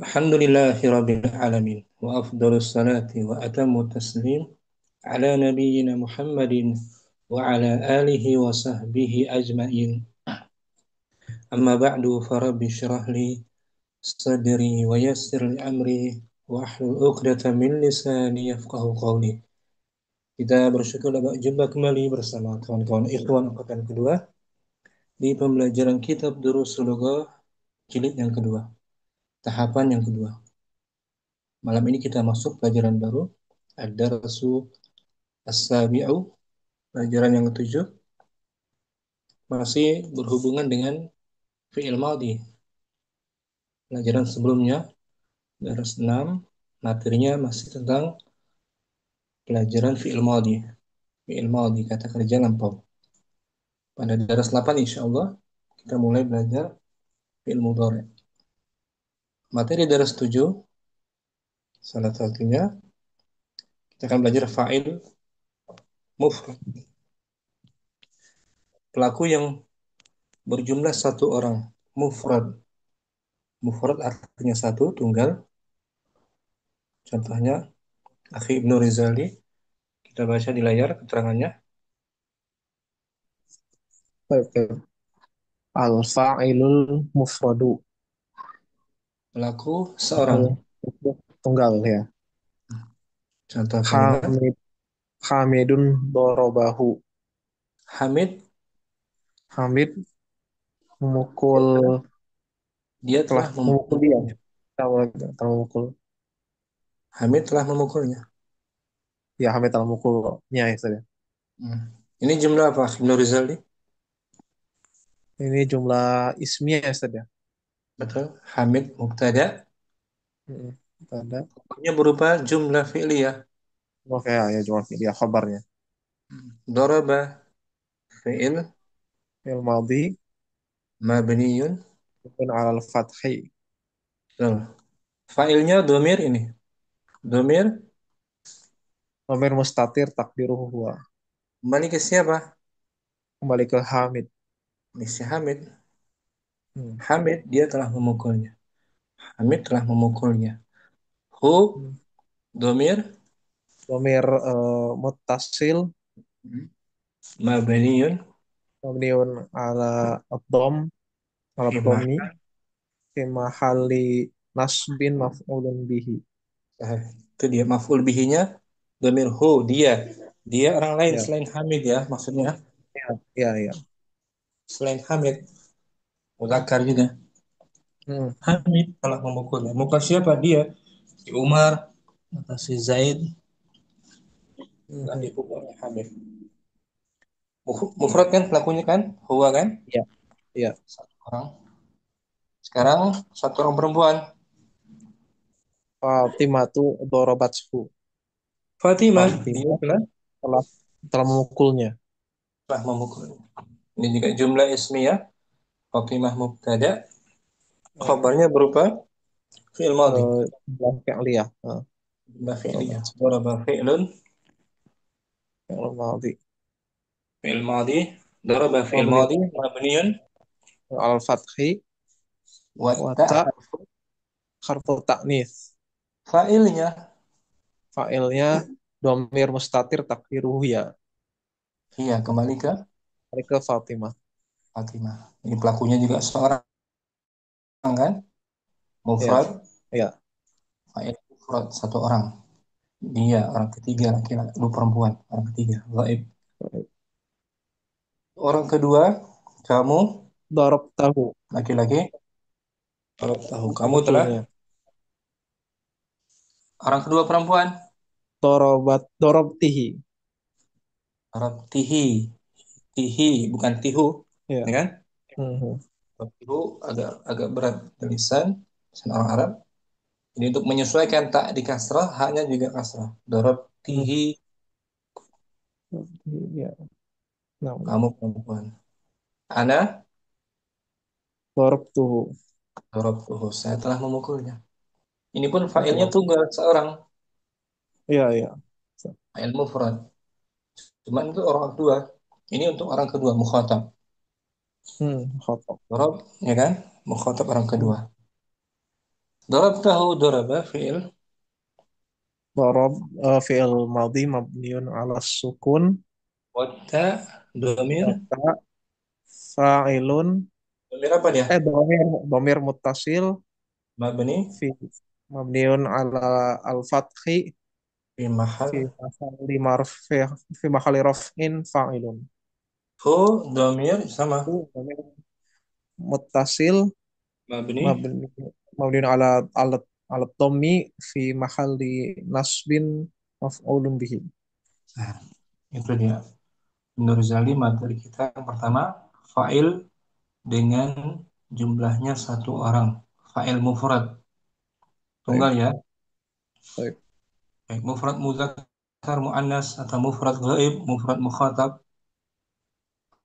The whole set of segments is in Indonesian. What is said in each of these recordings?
Alhamdulillahi Rabbil Alamin wa afdalus salati wa atamu taslim ala nabiyyina Muhammadin wa ala alihi wa sahbihi ajma'in. Amma ba'du farabbi syrah li sadri wa yassir li amri wa ahlul 'uqdatam min lisani yafqahu qawli. Kita bersyukur dapat jumpa kembali bersama kawan-kawan ikhwan angkatan kedua di pembelajaran kitab Durusul Lughah jilid yang kedua, tahapan yang kedua. Malam ini kita masuk pelajaran baru, Ad-Darsu As-Sabi'u, pelajaran yang ketujuh, masih berhubungan dengan fi'il madhi. Pelajaran sebelumnya, dars 6, materinya masih tentang pelajaran fi'il madhi. Fi'il madhi, kata kerja lampau. Pada dars 8 insya Allah, kita mulai belajar fi'il mudhari. Materi dars 7, salah satunya, kita akan belajar fa'il mufrad. Pelaku yang berjumlah satu orang, mufrad. Mufrad artinya satu, tunggal. Contohnya, Akhi Ibnu Rizali, kita baca di layar keterangannya. Baik, baik. Al-fa'ilul mufradu. Pelaku seorang. Itu tunggal ya. Contoh kalimat, Hamid, Hamidun dorobahu. Hamid, Hamid dia memukul, telah, dia telah telah memukul dia. memukulnya. Telah memukul. Hamid telah memukulnya. Ya, Hamid telah memukulnya ya, saudara. Hmm. Ini jumlah apa, Akhi Ibnu Rizali? Ini jumlah ismiyah ya, saudara. Betul. Hamid mubtada. Tanda. Pokoknya berupa jumlah fi'liyah. Oke ya, ya jumlah dia khabarnya. Daraba fi'il Fi'il madhi mabniyun. mungkin alal fathi. Betul. Fa'ilnya domir ini. Domir Dhamir mustatir takdiruhu huwa. kembali ke siapa? Kembali ke Hamid. Ini si Hamid. Hmm. Hamid, dia telah memukulnya. Hamid telah memukulnya. Hu, Hmm. domir Dhamir muttasil mabniyun mabniun ala ad-dham ala fi dhammi fi mahalli nasbin maf'ulun bihi. itu dia maf'ul bihinya domir hu, dia orang lain Ya, selain Hamid ya, maksudnya ya, ya, ya. selain Hamid, muzakkar juga. Hmm. Hamid telah memukulnya. Mukul siapa? Dia, si Umar atau si Zaid, nggak Mhm. dipukulnya Hamid. Mufrad kan pelakunya kan, huwa kan, Ya, ya. satu orang. Sekarang satu orang perempuan, Fatimatu dorobathu. Fatimah, dia Fatimah telah telah telah memukulnya. telah memukulnya. Ini juga jumlah ismiyah. Fatimah mubtada, Ya. khabarnya berupa fi'il madhi. Jumlah fi'liyah. Jumlah fi'liyah. Dorobathu. Daraba fi'lun, Fi'l madhi. fi'il madhi. Daraba fi'il Mabni madhi mabniyun al fathi wa wa ta' ta harfu ta'nis. fa'ilnya. Fa'ilnya domir mustatir takdiruhu ya. Iya, kembali ke Ke Fatimah. Fatimah. Ini pelakunya juga seorang kan? Ya, Mufrad, ya. fa'il mufrad satu orang. Dia orang ketiga laki-laki, lu perempuan, orang ketiga, gaib. Orang kedua, kamu Dorob tahu laki-laki, kalau tahu kamu telah memukulnya. orang kedua perempuan, Dorobat dorob tihi. Arab tihi, tihi bukan tihu, Ya. ya kan? Mhm. Kalau tihu agak agak berat tulisan, lisan orang Arab. Jadi untuk menyesuaikan tak di kasrah, haknya juga kasrah. Darab Hmm. tihi, Ya. Nah, kamu perempuan. Ana dorob tuh. darab tuhu, saya telah memukulnya. Ini pun Saya failnya telah. tunggal seorang, Iya, iya. fa'il mufrad. Cuma itu orang kedua. Ini untuk orang kedua, mukhatab. Khotob. Darab, ya kan? Mukhatab orang Hmm. kedua. ضربته ضرب فعل ضرب فعل ماضي مبني على السكون. والتاء ضمير. Kata fa'ilun ضمير apa dia؟ domir muttasil مبني fi mabniun ala al-fathi في fi محل. mahali marfi fi mahali raf'in fa'ilun. هو ضمير sama. Itu domir muttasil مبني. mabni mabniun ala alat alat dhammi fi mahali nasbin maf'ulun bihi. Nah, itu dia. Menurut Zali materi kita yang pertama fa'il dengan jumlahnya satu orang. Fa'il mufrad Baik, tunggal ya. baik. Baik, mufrad muzakkar muannas atau mufrad ghaib, mufrad mukhatab.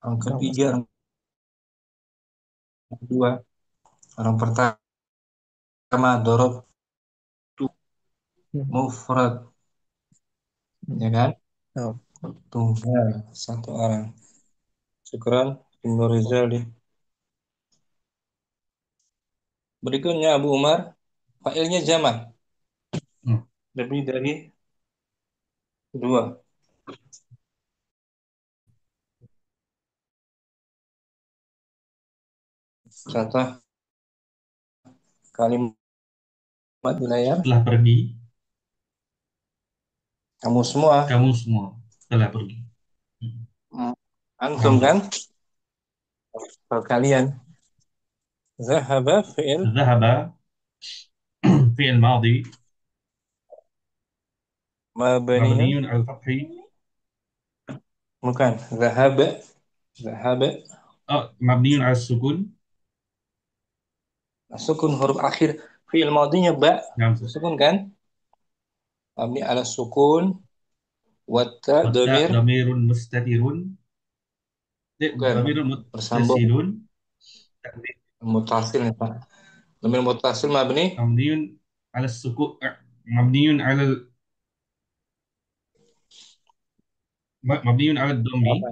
Orang Nah, Mas. ketiga, orang kedua, orang pertama dorob Hmm, mufrad, hmm. ya kan? Nah, Tunggal satu orang. Syukran, Ibnu Rizali. Berikutnya Abu Umar, fa'ilnya jamak, lebih dari dua. Contoh kalimat di layar, Telah pergi, kamu semua. kamu semua telah pergi. Hmm. Antum Hamzah. kan? Kalau kalian. Zahaba fi'il ذهب فعل ماضي mabniyun. مبني على الفتح. Bukan. Zahaba. Zahaba. مبني على السكون. Sukun huruf akhir. Fi'il madinya ba. نعم. Sukun kan? Mabni ala sukun. Watta والتاء domir. ضمير مستتر، Bukan. ضمير Bersambung. متصل Mutasil nih Pak. Domir mutasil mabni. مبني على السكون، مبني على مبني على الضم Apa?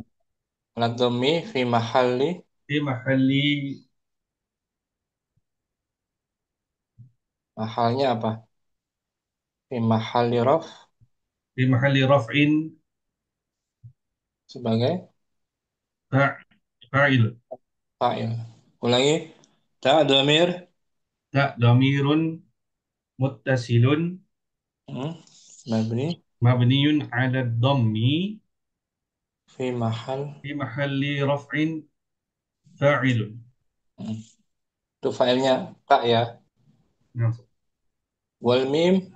Alat domi fi mahalli. في محل Mahalnya apa? Fi mahalli raf. في محل رفع Sebagai فاعل. fa'il. Ulangi. Ta domir. تاء ضمير متصل Hmm. Mabni. مبني على الضم Fi mahal. في محل رفع فاعل. Hmm. Itu fa'ilnya tak ya. نعم. Wal mim.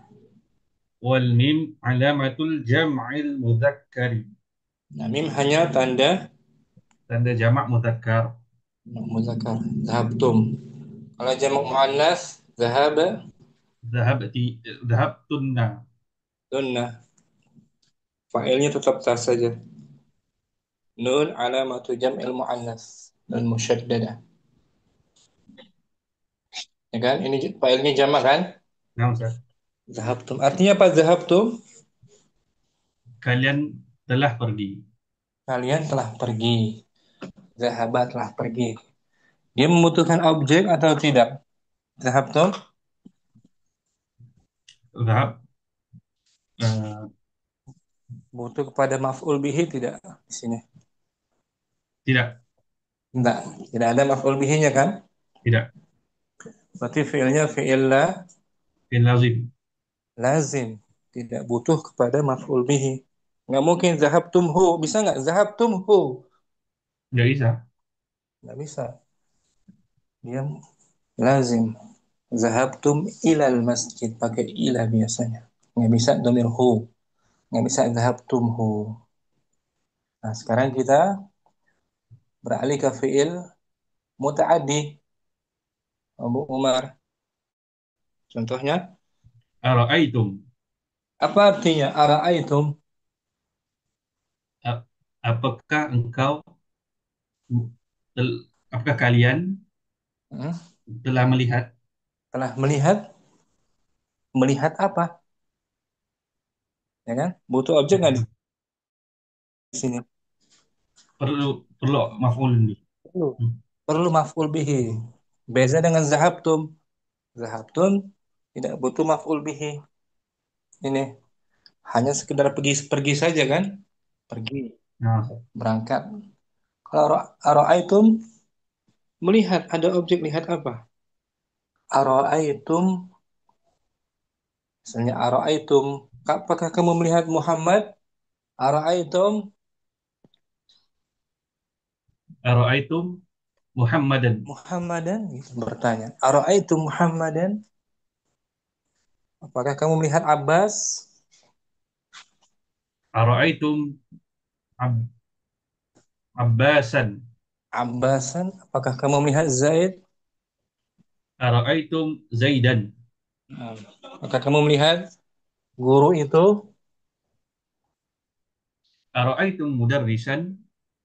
والميم علامة الجمع المذكر، Nah, mim hanya tanda tanda jamak muzakkar. muzakkar. Zahabtum. Kalau jamak muannas, zahaba, Dhahabti, dhahabtunna. dunnah. Fa'ilnya tetap tas saja. Nun alamatu jam'il muannas. Nun musyaddadah. Ya kan? Ini fa'ilnya jamak kan? Nah, Ustaz. Zahabtum. Artinya apa zahabtum? Kalian telah pergi. Kalian telah pergi. Zahaba telah pergi. Dia membutuhkan objek atau tidak? Zahabtum Dhahab, eh, butuh kepada maf'ul bihi tidak di sini? tidak, Tidak. Tidak ada maf'ul bihinya kan? tidak. Berarti fi'ilnya fi'il la Fi'il lazim. lazim. Tidak butuh kepada maf'ul bihi. Nggak mungkin zahabtumhu. Bisa nggak? Zahabtumhu. Nggak bisa. Nggak bisa. Dia lazim. Zahabtum ilal masjid. Pakai ila biasanya. Nggak bisa domir hu. Nggak bisa zahabtumhu. Nah, sekarang kita beralih ke fi'il muta'addi. Abu Umar. Contohnya, Ara'aitum. apa artinya ara'aitum? A- Apakah engkau, apakah kalian Hmm? telah melihat? Telah melihat? Melihat apa? Ya kan? Butuh objek nggak di sini? Perlu, perlu maf'ul bih. Perlu. Perlu maf'ul bihi. Beza dengan zahabtum. Zahabtum Tidak butuh maf'ul bihi. Ini hanya sekedar pergi pergi saja kan? Pergi, Nah, Ustaz. berangkat. Kalau aro'aitum melihat ada objek lihat apa? Aro'aitum misalnya aro'aitum apakah kamu melihat Muhammad? Aro'aitum Ara'aitum Muhammadan. Muhammadan gitu, bertanya. Aro'aitum Muhammadan? Apakah kamu melihat Abbas? Ara'aitum Ab- Abbasan. Abbasan? Apakah kamu melihat Zaid? Ara'aitum Zaidan. Nah, apakah kamu melihat guru itu? Ara'aitum Mudarrisan.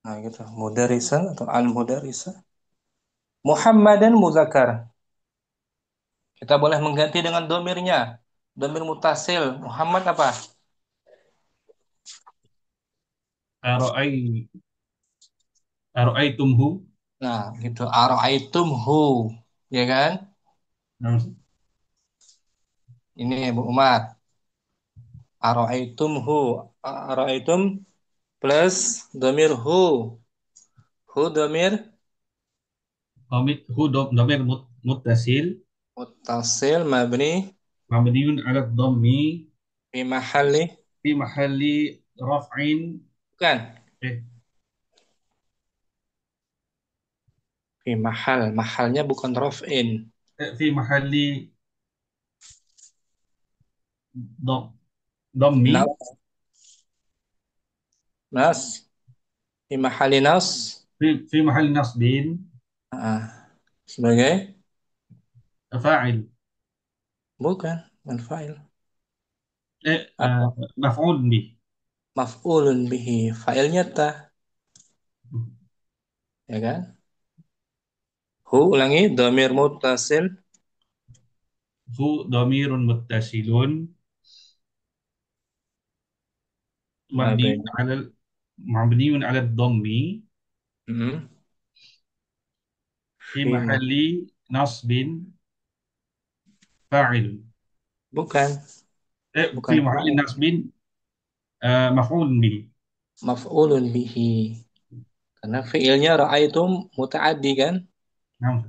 Nah, gitu. Mudarisan atau al-mudarisa. Muhammadan muzakkar. Kita boleh mengganti dengan domirnya. Domir mutasil. Muhammad apa? Ara'ai Ara'aitumhu. Nah, gitu. Ara'aitumhu. Ya kan? Nah, Ustaz. Ini Bu Umar. Ara'aitumhu. Ara'aitum plus domir hu. Hu domir Dhamir muttasil mutasil mabni mabniun 'ala dhammi fi mahalli. fi mahalli raf'in Bukan. eh Fi mahal. Mahalnya bukan rof'in. fi mahalli dha- dhammi Nas. Nas. Fi mahalli nas. fi mahalli nasbin Ah, sebagai fa'il bukan manfail. eh, Apa? maf'ul bih. Maf'ulun bihi. Fa'ilnya ta, ya kan? Hu ulangi dhamir muttasil Hu dhamirun muttasilun mabniun mabni. 'ala mabniun 'ala dhammi Hmm. fi Fi ma- mahalli nasbin fa'il bukan, fi bukan mahalli fa'il. nasbin maf'ul bih. Maf'ulun bihi. Karena fi'ilnya ra'aitum muta'addi kan? Nah,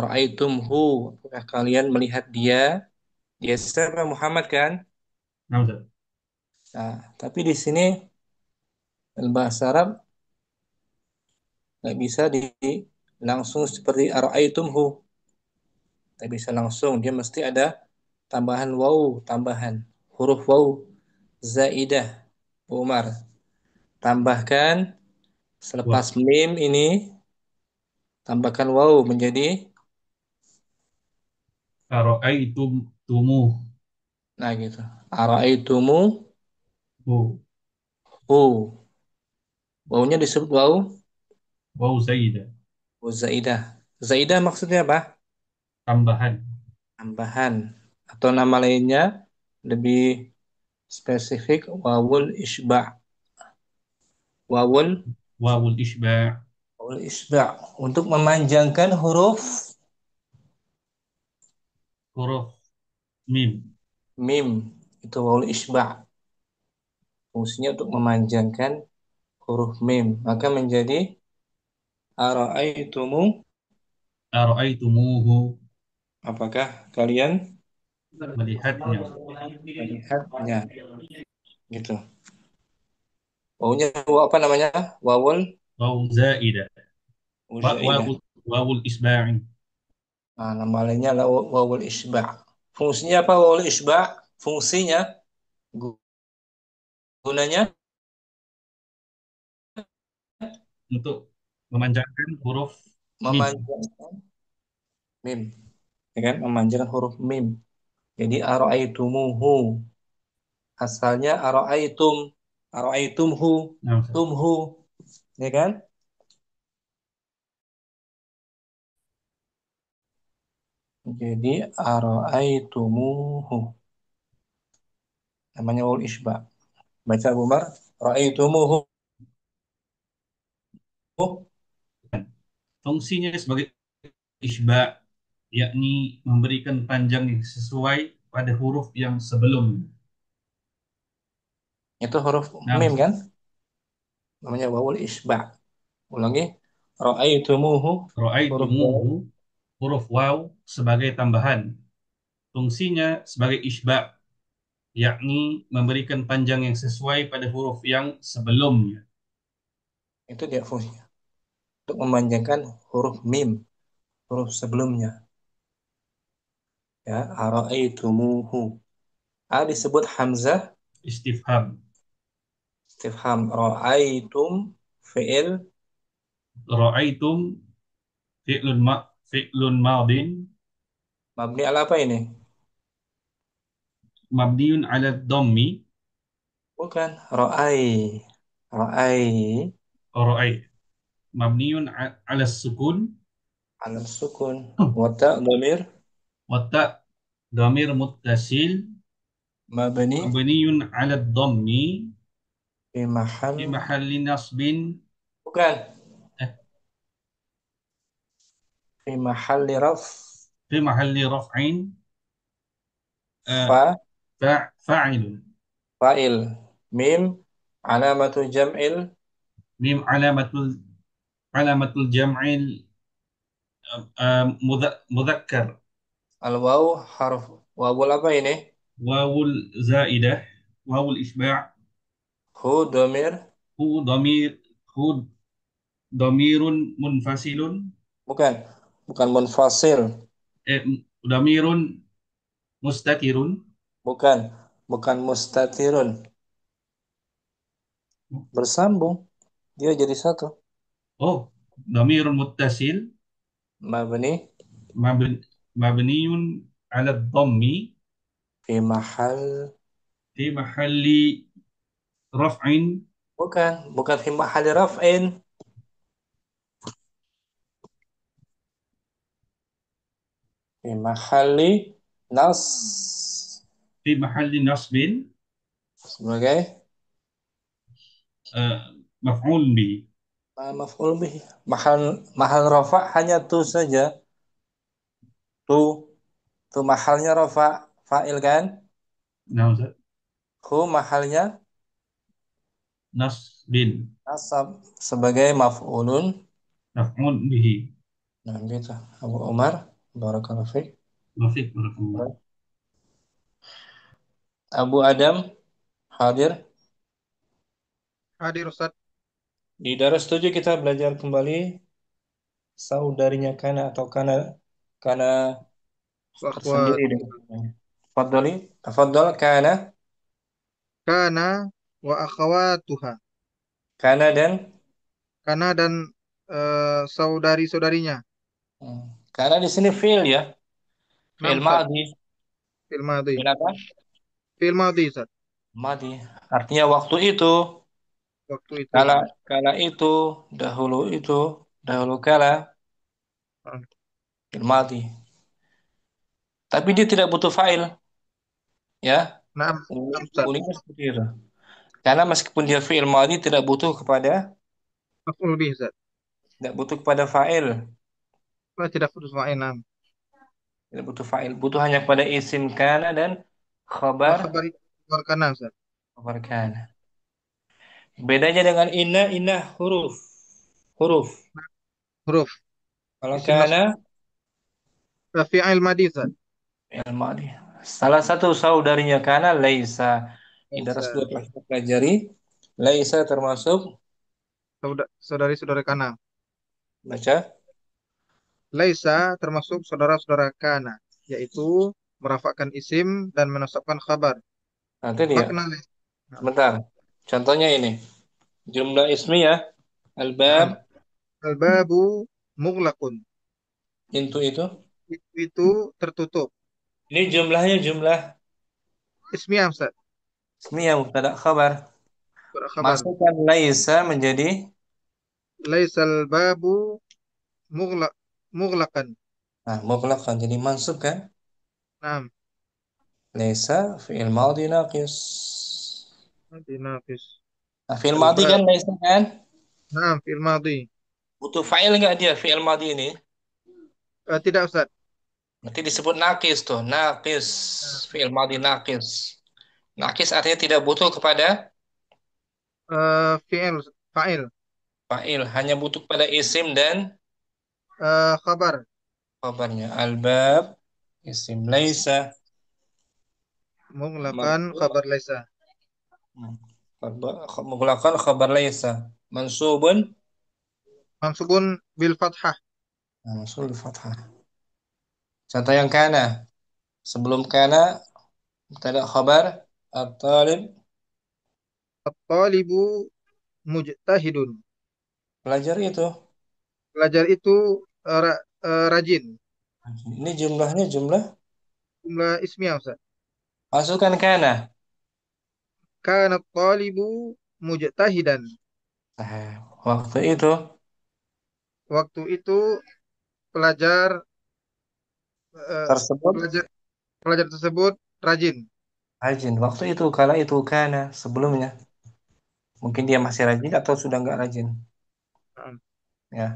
Ra'aitum hu. Apakah kalian melihat dia? Dia siapa? Muhammad kan? nah, Nah, tapi di sini dalam bahasa Arab nggak bisa langsung seperti ra'aitum hu. Nggak bisa langsung. Dia mesti ada tambahan waw, tambahan huruf waw zaidah. Umar, tambahkan wa selepas mim ini tambahkan waw menjadi ara'aitum tumuh nah gitu. Ara'aitumu hu hu. Wawnya disebut waw waw zaidah waw zaidah. Zaidah maksudnya apa? tambahan Tambahan atau nama lainnya lebih spesifik wawul isba'. Wawul wawul isba' wawul isba' untuk memanjangkan huruf huruf mim. mim itu wawul isba'. Fungsinya untuk memanjangkan huruf mim maka menjadi ara'aitumu Ara'aitumuhu apakah kalian melihatnya. melihatnya gitu. Wawunya apa namanya? Wawul Waw zaidah zaidah. wawul isba'i Nah, nama lainnya adalah wawul isba'. Fungsinya apa wawul isba'? Fungsinya gunanya untuk memanjangkan huruf mim. memanjangkan mim, ya kan? Memanjangkan huruf mim. Jadi ara'aitumuhu asalnya ara'aitumhu Nah, Ustaz. tumhu, ya kan? Jadi ara'aitumuhu namanya wawul isba'. Baca Abu Umar, ra'aitumuhu. Fungsinya sebagai isba' yakni memberikan panjang yang sesuai pada huruf yang sebelumnya. Itu huruf Nah, mim Ustaz. kan? Namanya wawul isba'. Ulangi. Ra'aitumuhu huruf waw. Ra'aitumuhu, huruf waw sebagai tambahan. Fungsinya sebagai isba', yakni memberikan panjang yang sesuai pada huruf yang sebelumnya. Itu dia fungsinya. Untuk memanjangkan huruf mim, huruf sebelumnya. Ya, ra'aitumuhu. A disebut hamzah Istifham. istifham. Ra'aitum fi'il Ra'aitum fi'lun madin mabni ala apa ini? mabniun ala dhammi. Bukan. Ra'ai Ra'ai mabniun ala sukun. ala sukun. Wata dhamir Wa dhamir muttasil mabni mabniun ala dhammi fi mahal. fi mahalli nasbin. Bukan. eh, Fi mahalli raf. Fi mahalli raf'in eh, Fa fa'ilun. fa'il. Mim alamatu jam'il Mim alamatul jam'il mudzakkar. al waw harf wawul apa ini? Wawul zaidah, wawul isba'. Hu dhamir Hu dhamir hu dhamirun munfasilun. bukan. Bukan munfasil. Dhamirun mustatirun. Bukan. Bukan mustatirun. Bersambung. Dia jadi satu. Oh, dhamirun muttasil Mabni mabn- mabniun ala dhammi fi mahal. fi mahalli raf'in. Bukan. Bukan fi mahalli raf'in. Fi mahalli nas. Fi mahalli nasbin Sebagai uh, maf'ul bi. maf'ul bih. Mahal mahal rafa hanya tu saja. Tu. Tu mahalnya rafa. Fa'il kan? Nah, Ustaz. Hu mahalnya Nasbin nasab sebagai maf'ulun. maf'ul bihi. Nah, gitu. Abu Umar, barakallahu fiik. Mafik barakallah. Abu Adam hadir. Hadir Ustaz. Di daras 7 kita belajar kembali saudarinya kana atau kana Bahwa tersendiri dengan Fadli, tafadhal kana, kana wa akhawatuha. kana dan Kana dan saudari-saudarinya. kana di sini fi'il ya, fi'il Naam Ustaz. madhi. Fil madhi. Fi'il apa? Fil madhi Ustaz. Madhi. Artinya waktu itu, Waktu itu. kala Naam. kala itu, dahulu kala, Ah, fi'il madhi. Tapi dia tidak butuh fa'il, ya. Naam. Naam Ustaz. Uniknya seperti itu. Karena meskipun dia fi'il madhi Maf'ul bih Ustaz. tidak butuh kepada fa'il, Tidak putus ma'in. Naam. tidak butuh fa'il, butuh hanya kepada isim kana dan Wa khabar khabari khabar kana Ustaz. khabar kana. Bedanya dengan inna huruf, huruf. Huruf. Kalau Isim nas kana fi'il madhi Ustaz. fi'il madhi. Salah satu saudarinya kana laisa. Di daras Laisa. dua telah kita pelajari, laisa termasuk Saudari-saudari kana. baca Laisa termasuk saudara-saudara kana, yaitu merafakkan isim dan menasabkan khabar. nanti dia. Makna laisa. Naam. Sebentar. Contohnya ini. Jumlah ismiyah albab Naam. Al-babu mughlaqun. pintu itu. Itu tertutup. Ini jumlahnya jumlah Ismiyah Ustaz. ismiyah mubtada khabar. Surat khabar. Masukkan laisa menjadi Laisal babu mughlaqan. mutlaq kan jadi mansub kan? Naam. Laisa fi'il madhi naqis. Nanti nafis. Nah, fi'il madhi Al-bab. kan laisa kan? Naam fil madhi. Butuh fa'il nggak dia fi'il madhi ini? Tidak Ustaz. Nanti disebut nakis tuh, nakis, fi'il madhi nakis. Nakis artinya tidak butuh kepada Fi'il, fa'il, fa'il, hanya butuh pada isim dan khabar, khabarnya. Al-bab, isim laisa, mughlaqan, marfu', khabar laisa. menggunakan khabar laisa. Mansubun, Mansubun bil fathah. mansub fathah. Contoh yang kana, sebelum kana, mubtada khabar, at-talib, At-talibu mujtahidun. pelajar itu. Pelajar itu rajin. Ini jumlahnya jumlah, Jumlah ismiyah, Ustaz. masukkan kana. Kana at-talibu mujtahidan. Nah, waktu itu, Waktu itu pelajar eh, tersebut, pelajar pelajar tersebut rajin. rajin. Waktu itu, kala itu kana, sebelumnya. Mungkin dia masih rajin atau sudah nggak rajin. Naam. Ya.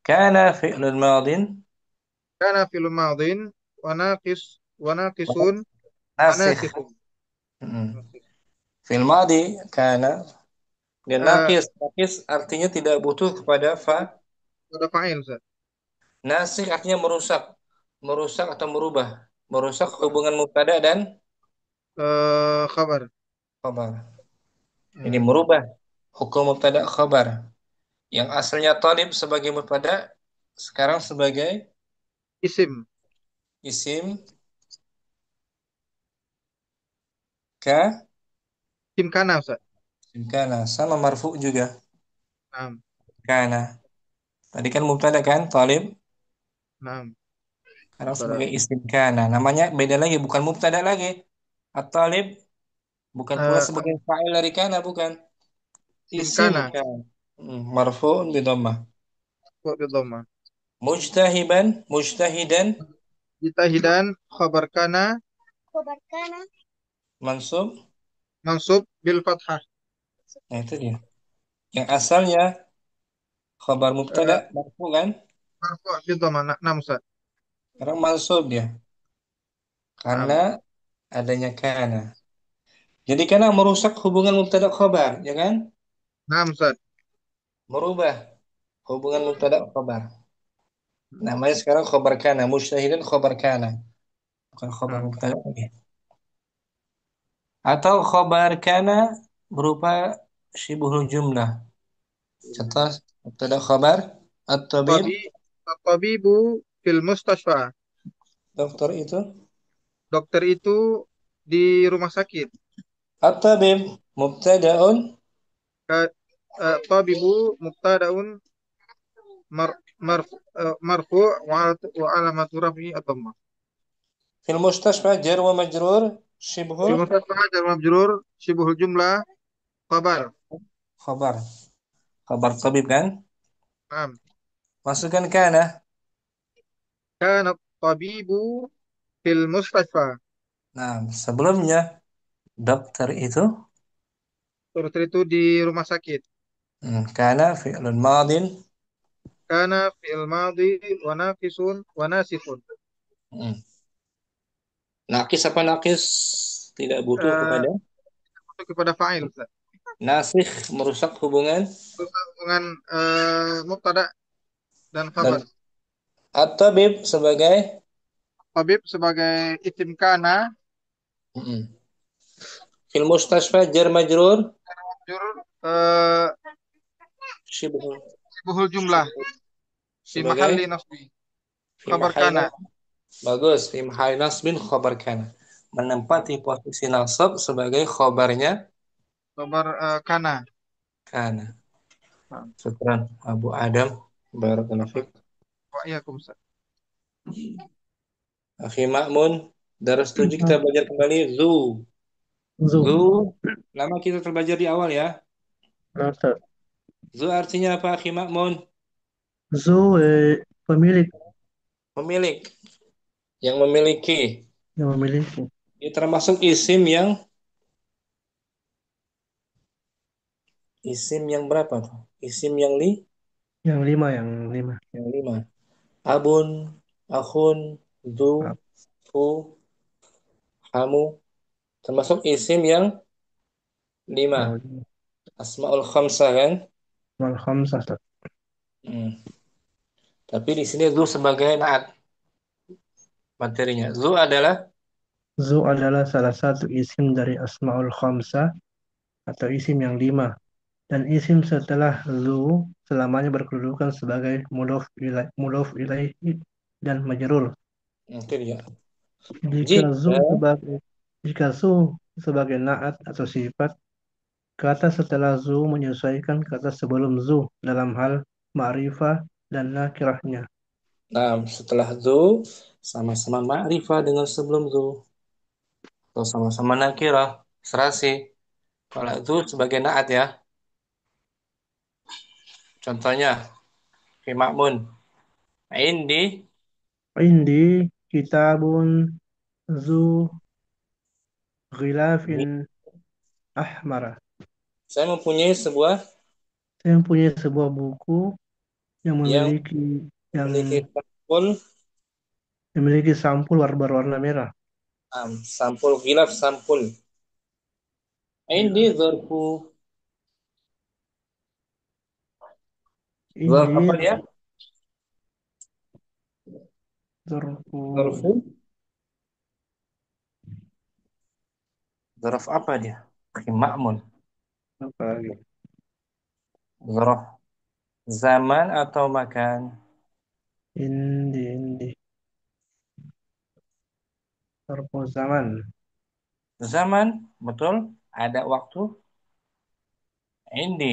Kana fi'lun madin, Kana fil madin wa naqisun wa nasikh. nasikhun. Mm. Fi'il madi, kana. Dan Eh, nakis artinya tidak butuh kepada fa. Ada fa'il, Ustaz. Nasikh artinya merusak. Merusak atau merubah. Merusak Khabar. hubungan mubtada dan Khabar. khabar. Ini Ya. merubah hukum mubtada khabar. Yang asalnya talib sebagai mubtada, sekarang sebagai Isim. isim ka. Isim kana, Ustaz. Isim kana. Sama marfu juga. Naam. Kana. Tadi kan mubtada kan, talib. Naam. Sekarang Mubtada. sebagai isim kana. Namanya beda lagi, bukan mubtada lagi. At-talib bukan pula Eh, sebagai fa'il dari kana, bukan. Isim Isim kana. kana. Marfu'un bi dhammah. Wa bi dhamma. Mujtahiban, mujtahidan, Jitahidan khabar kana mansub. mansub bil fathah. Nah, itu dia. Yang asalnya khabar mubtada Eh, marfu kan? Marfu' bil dhamma. Naam, Ustaz. Sekarang mansub dia. Karena Naam. adanya kana. Jadi kana merusak hubungan mubtada khabar, ya kan? Naam, Ustaz. Merubah hubungan mubtada khabar. Namanya sekarang khabar kana, mujtahidan khabar kana. Bukan khabar Naam. mubtada lagi. Atau khabar kana berupa syibhul jumlah. Contoh mubtada khabar at-tabib, Tabi, tabibu fil mustashfa. dokter itu. Dokter itu di rumah sakit. At-tabib mubtadaun Tabibu mubtadaun mar, marfu wa alamatu rafi at-dhamma. fil mustasfa jar wa majrur Fil syibhul mustashfa jar majrur syibhul jumlah khabar. khabar. Khabar tabib kan? Naam. Masukkan kana. Kana tabibu fil mustashfa. Nah, sebelumnya dokter itu Dokter itu di rumah sakit. kana fi'lun madin. Kana fi'il madhi wa naqisun wa nasikhun. Hmm. Nakis apa nakis? Tidak butuh Eh, kepada Masuk kepada fa'il, Ustaz. nasikh, merusak hubungan. Hubungan mubtada dan Dan khabar. at-tabib sebagai Tabib sebagai isim kana mm, fil mustasfa jar majrur jur syibhul buhul jumlah syibhul di sebagai mahalli nasbi. fi Khabar mahalli. kana. Bagus, fi mahalli nasbin khabar kana. Menempati posisi nasab sebagai khabarnya Khabar kana. kana. Nah, Syukran Abu Adam. Barakallahu fiik. wa iyakum, Ustaz. Akhi Ma'mun, daras 7 kita belajar kembali zu. Zu. Zu, lama kita terbelajar di awal ya. Nah, Ustaz. Zu artinya apa, Akhi Ma'mun? Zu pemilik Pemilik, yang memiliki. yang memiliki. Ini termasuk isim yang berapa tuh? Isim yang Yang lima, yang lima. yang lima. Abun, akhun, zu, Nah, fu, kamu, termasuk isim yang yang 5. Asmaul khamsah kan? wal khamsah, Ustaz. Hmm. Tapi di sini zu sebagai naat materinya. Zu adalah Zu adalah salah satu isim dari Asmaul Khamsah atau isim yang 5. Dan isim setelah zu selamanya berkedudukan sebagai mudhof ilaihi dan majrur. itu dia. Jika zu Jika sebagai jika zu sebagai naat atau sifat, kata setelah zu menyesuaikan kata sebelum zu dalam hal ma'rifah dan nakirahnya. nah, setelah zu sama-sama ma'rifah dengan sebelum zu atau sama-sama nakirah, serasi. Kalau itu sebagai naat ya. Contohnya fi ma'mun. Indi Indi kitabun zu ghilafin ahmara. saya mempunyai sebuah Saya mempunyai sebuah buku yang yang yang memiliki sampul memiliki sampul berwarna merah. sampul gilaf sampul. Indi Ghilaf. zarfu zarf Indi apa dia? zarfu Zarfu zarf apa dia? Fi ma'mun. apa lagi? Zarf zaman atau makan? Indi zarfu zaman. Zaman, betul. Ada waktu. Indi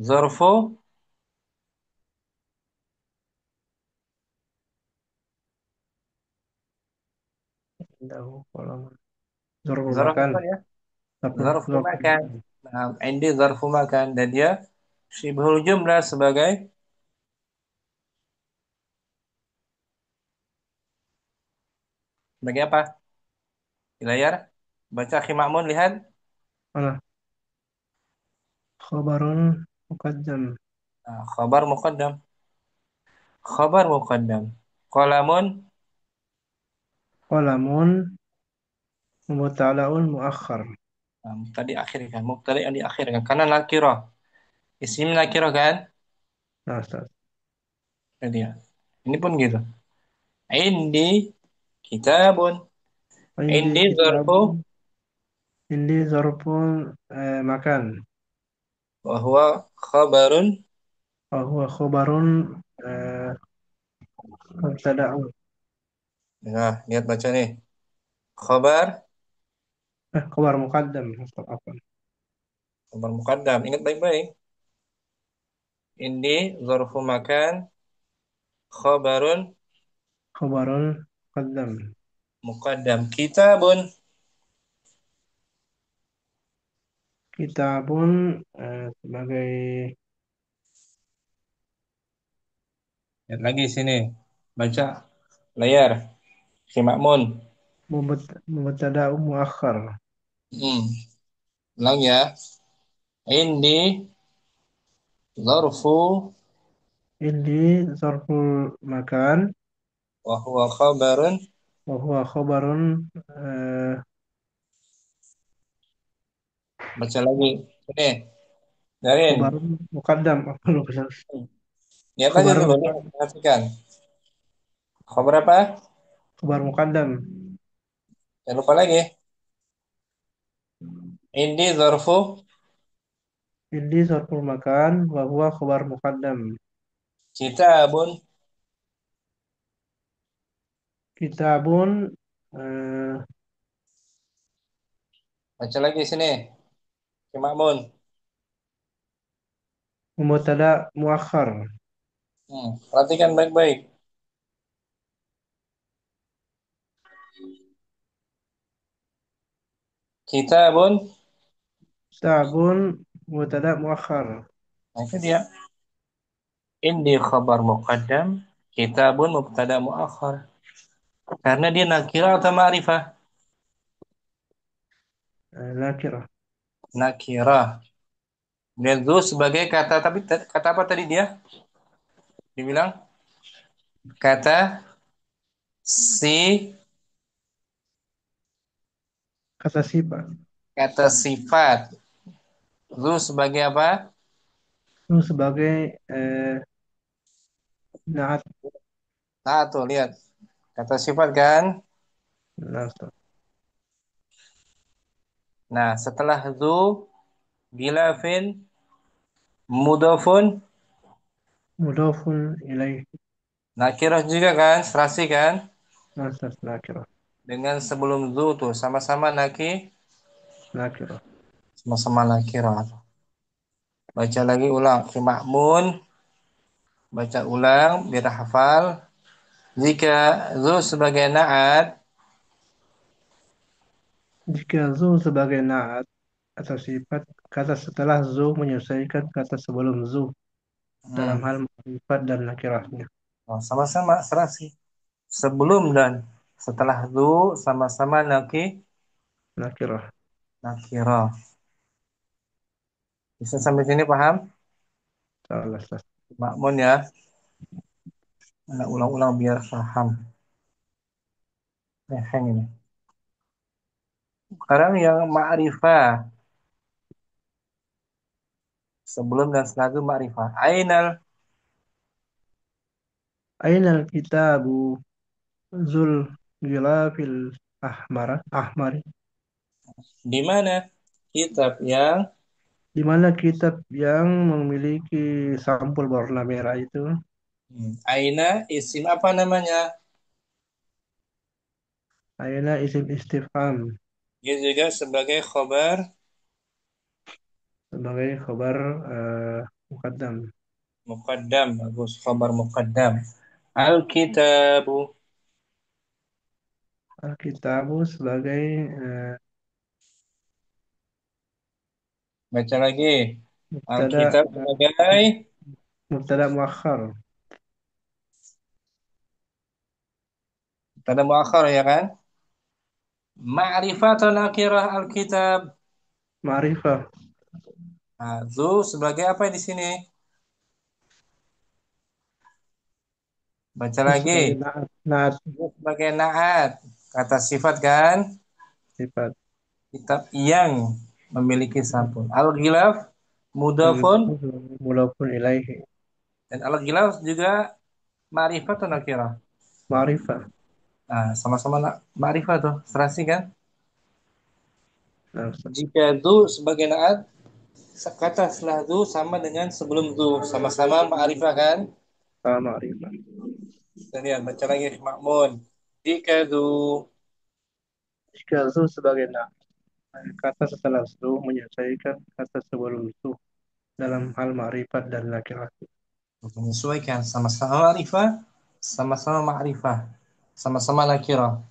zarfu Tahu kalau zarfu zarf makan. apa dia? Zarfu Zarfu zarfu makan. Nah, indi zarfu makan dan dia syibhul jumlah sebagai apa? Di layar. Baca Akhi Ma'mun, lihat. mana? Khabarun muqaddam. Nah, khabar muqaddam. Khabar muqaddam. Qalamun. Qalamun mubtada'un muakhar. Nah, tadi akhirkan. Mubtadi yang diakhirkan. Karena nakirah. Isim nakirah kan? Nah, Ustaz. Jadi ya. Ini pun gitu. Indi kitabun. Indi Indi zarfu. kitabun. Indi zarfun makan. Wahwa khabarun. Huwa khabarun eh, mubtada'un. Nah, lihat baca nih. Khabar. Khabar muqaddam. Ustaz, apa? Khabar muqaddam. Ingat baik-baik. Indi zarfu makan. Khabarun Khabarun muqaddam. muqaddam. Kitabun. Kita pun sebagai Lihat lagi sini. Baca layar. Si Makmun. mubtada muakhar. Hmm. Ulang ya. Indi zarfu Ini zarful makan wa huwa khabarun. wa huwa khabarun Baca lagi. Sini. Darin. khabarun muqaddam. Apa lu bisa? Lihat aja Khabarun dulu. Lihat. muqaddam. Perhatikan. Khabar apa? Khabar muqaddam. Jangan lupa lagi. Indi zarfu Ini zarful makan wa huwa khabar muqaddam. kitabun. Kitabun eh, Baca lagi sini. Si Makmun. mubtada muakhar. Perhatikan baik-baik. Kitabun. Kitabun mubtada muakhar. Nah, itu dia. Indi khabar muqaddam. Kitabun mubtada muakhar. Karena dia nakirah atau ma'rifah? Nakirah. Nakirah. Dan itu sebagai kata, tapi kata apa tadi dia? Dibilang Kata si Kata sifat. kata sifat. Zu sebagai apa? Itu sebagai naat Nah, tuh lihat. Kata sifat kan? nasab. Nah, setelah zu gilafin mudofun Mudofun ilaih nakirah juga kan? Serasi kan? nasab nakirah. Dengan sebelum zu tuh sama-sama Nakirah. sama-sama nakirah. Baca lagi ulang. Fi Ma'mun. Baca ulang biar hafal. Jika zu sebagai naat, Jika zu sebagai naat atau sifat, kata setelah zu menyesuaikan kata sebelum zu dalam hmm, hal sifat dan nakirahnya. oh, sama-sama serasi. Sebelum dan setelah zu sama-sama Nakirah. nakirah. Bisa sampai sini paham? Salah satu. Makmun ya. Nah, ulang-ulang biar paham. Hang ini. Sekarang yang ma'rifah. Sebelum dan setelah itu ma'rifah. Ainal. Ainal kitabu zul gilafil ahmari. Di mana kitab yang Di mana kitab yang memiliki sampul warna merah itu? Aina isim apa namanya? Aina isim istifham Dia juga sebagai khobar sebagai khabar muqaddam. muqaddam. Bagus, khobar muqaddam. Al-kitabu. Al-kitabu sebagai Baca lagi. mubtada Al-kitab sebagai mubtada muakhar. pada muakhar ya kan? Ma'rifatun akhirah al-kitab. Ma'rifah Nah, zu sebagai apa di sini? Baca itu lagi. sebagai naat Zu sebagai naat. Kata sifat kan? sifat. Kitab yang memiliki sampul. Al-ghilaf mudafun Al-ghilaf sebagai mulafun ilaihi. dan al-ghilaf juga ma'rifatun akhirah. Ma'rifah. Nah, sama-sama ma'rifah tuh, serasi kan? Nah, Jika zu sebagai naat, kata setelah zu sama dengan sebelum zu, sama-sama ma'rifah kan? sama ma'rifah. Kita lihat, baca lagi Ma'mun. Jika zu, Jika zu sebagai naat, kata setelah zu menyesuaikan kata sebelum zu dalam hal ma'rifat dan laki-laki. menyesuaikan sama-sama ma'rifah, sama-sama ma'rifah, sama-sama nakirah.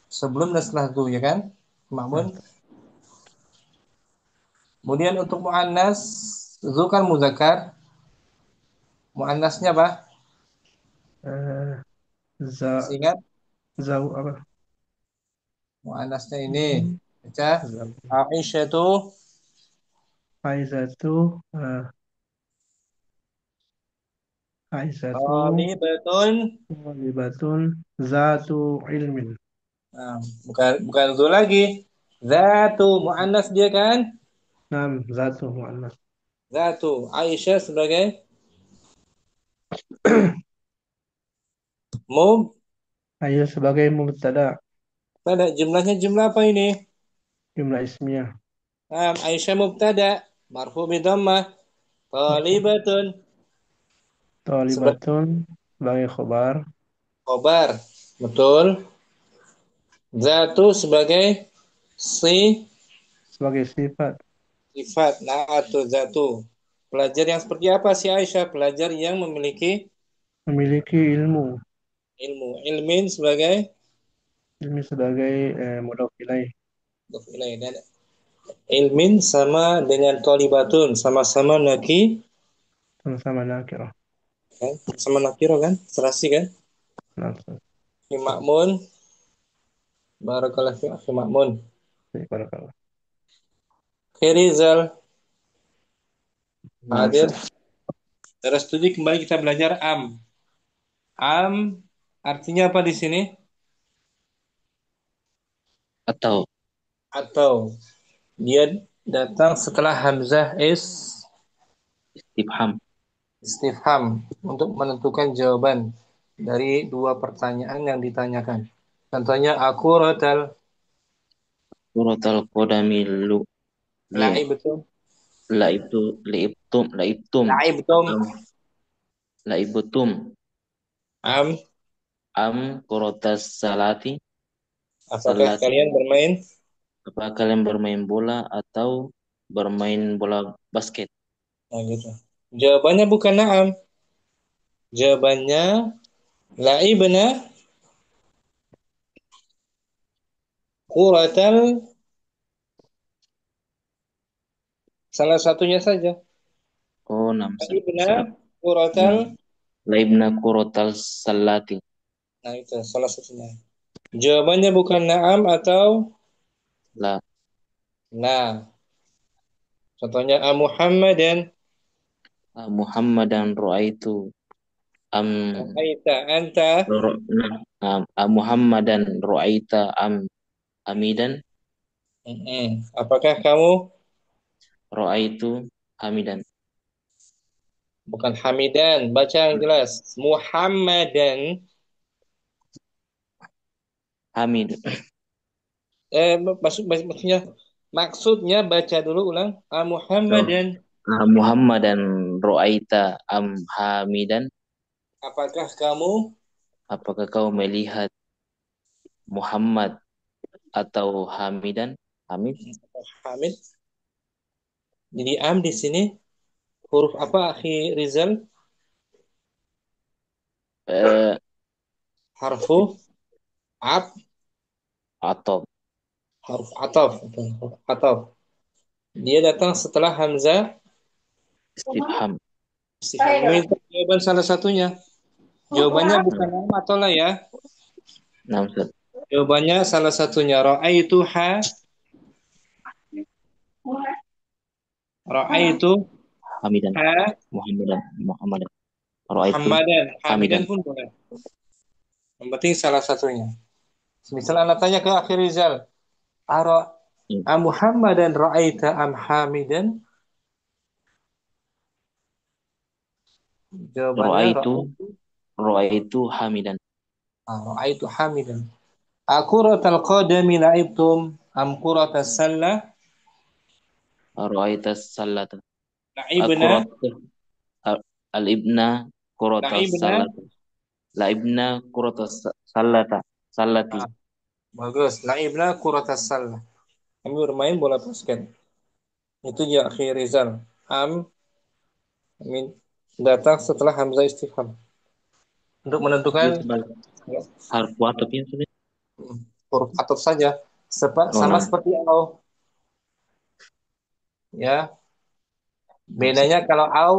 Sebelum dan setelah zu, ya kan? Nah, Ma'mun. Kemudian untuk mu'annas, zu kan muzakkar, mu'annasnya apa? eh, za Masih ingat? zau apa? Mu'annasnya ini. Baca. Zau. Aisyah itu Aizatu Aizatu Thalibatun. Libatun Zatu ilmin. Nah, bukan zu lagi. Zatu mu'annas dia kan? Nam Zatu mu'annas. Zatu. Aisyah sebagai mub. Ayo sebagai mubtada Pada jumlahnya jumlah apa ini? jumlah ismiyah. Nah, Aisyah mubtada. Marfu bi dhammah. Thalibatun. Sebagai Talibatun sebagai khobar, khobar. Betul. Zatu sebagai sebagai sifat sifat. Na'atu zatu. Pelajar yang seperti apa sih Aisyah? Pelajar yang memiliki memiliki ilmu. ilmu. Ilmin sebagai Ilmi sebagai mudhof ilaih mudhof ilaih. Dan ilmin sama dengan tolibatun. Sama-sama sama-sama nakirah. kan? Sama nakiro kan? Serasi kan? Langsung. Fi Ma'mun. Barakallahu fi Ma'mun. Barakallah. Khirizal. Hadir. Langsung. Terus studi kembali kita belajar am. Am artinya apa di sini? Atau Atau dia datang setelah hamzah istifham. istifham untuk menentukan jawaban dari dua pertanyaan yang ditanyakan. Contohnya aku rotal Kuratal kodami lu. Iya. betul. Laibtum Betul. atau laibutum. Am Am kuratas salati. apakah Salati. kalian bermain? Apa kalian bermain bola atau bermain bola basket? Nah, gitu. Jawabannya bukan na'am. Jawabannya la'ibna kuratal salah satunya saja. Oh, namsa. La'ibna Salah. kuratal. Hmm. Laibna kuratal salati. Nah, itu salah satunya. Jawabannya bukan na'am atau La nah. Contohnya Muhammadan Muhammadan ra'aitu am ra'aita anta. Muhammadan ra'aita am hamidan Apakah kamu ra'aitu hamidan. bukan Hamidan, baca yang jelas. Muhammadan Hamid. maksudnya baca dulu ulang. Oh. Muhammadan Muhammadan ra'aita am hamidan. apakah kamu Apakah kau melihat Muhammad atau Hamidan? Hamid? Hamid? Jadi di sini huruf apa akhi Rizal? Eh, Harfu ab, atau huruf ataf, huruf ataf. Dia datang setelah hamzah istifham. istifham. Meminta jawaban salah satunya. Jawabannya bukan Hmm. nam atau la ya. Nah, Ustaz. Jawabannya salah satunya ra'aitu Hamidan. ha Muhammadan. Ra'aitu Hamidan. Hamidan Hamidan. pun boleh. Yang penting salah satunya. Misal anak tanya ke akhir Rizal, Ara Hmm. am Muhammadan ra'aita am Hamidan? Jawabannya Ra'aitu Ra'aitu Hamidan. ra'aitu Hamidan. Akuratal qadami la'ibtum am kuratas sallah? Ra'aita salata. La'ibna Akurat al-ibna kuratas la'ibna. salata. La ibna kuratas salata. Salati. Ah, bagus. La'ibna kuratas sallah. Kami bermain bola basket. Itu ya akhir Rizal. Am Amin. Datang setelah hamzah istifham untuk Dia menentukan sebagai ya, harfu atofnya sudah. huruf ataf saja. Oh, Sama nah. seperti au ya. Nah, Ustaz. Bedanya kalau au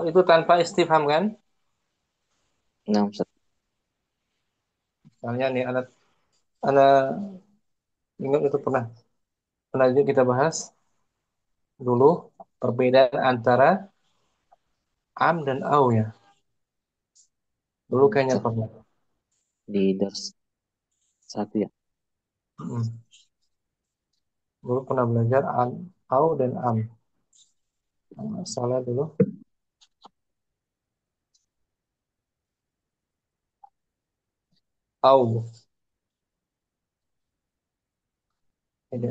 itu tanpa istifham kan? Nah, Ustaz. Misalnya nih anak ingat itu pernah pernah juga kita bahas dulu perbedaan antara am dan au ya. Dulu kayaknya Ustaz. pernah. Di dars 1 ya. Mm. Dulu pernah belajar au dan am. Salah dulu. Au. Ini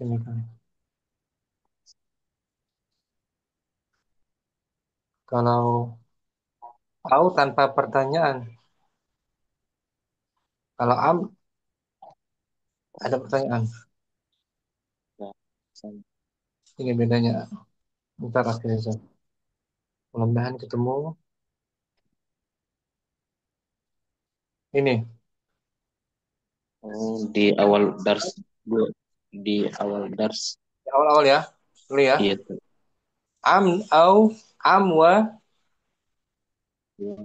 ini kan. Kalau au tanpa pertanyaan. Kalau am ada pertanyaan. Ya, sama. Ini bedanya. Ntar akhirnya. Mudah-mudahan ketemu. Ini Oh, di awal dars dua. Di awal dars. awal-awal ya. Dulu ya. Iya tuh. Am Ya.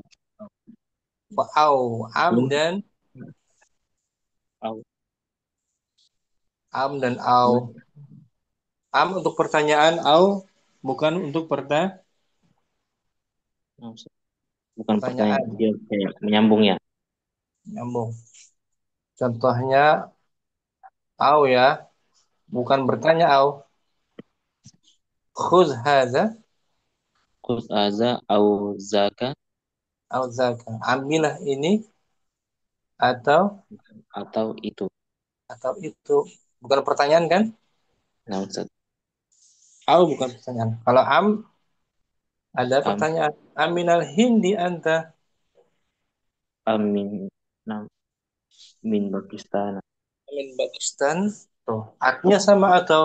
wa au. Itu au. Am dan au. Am untuk pertanyaan, au bukan untuk Nah, Ustaz. Bukan pertanyaan, Pertanyaan, dia kayak menyambung ya. nyambung. Contohnya au ya, bukan bertanya au. Khudh hadza Khudh aza au zaka au zaka. Ambillah ini atau atau itu. itu. Bukan pertanyaan kan? Nah, Ustaz. Au bukan pertanyaan. Kalau am ada Am, pertanyaan. Aminal hindi anta. amin. Nah, min Pakistan. Amin Pakistan. Tuh, artinya sama atau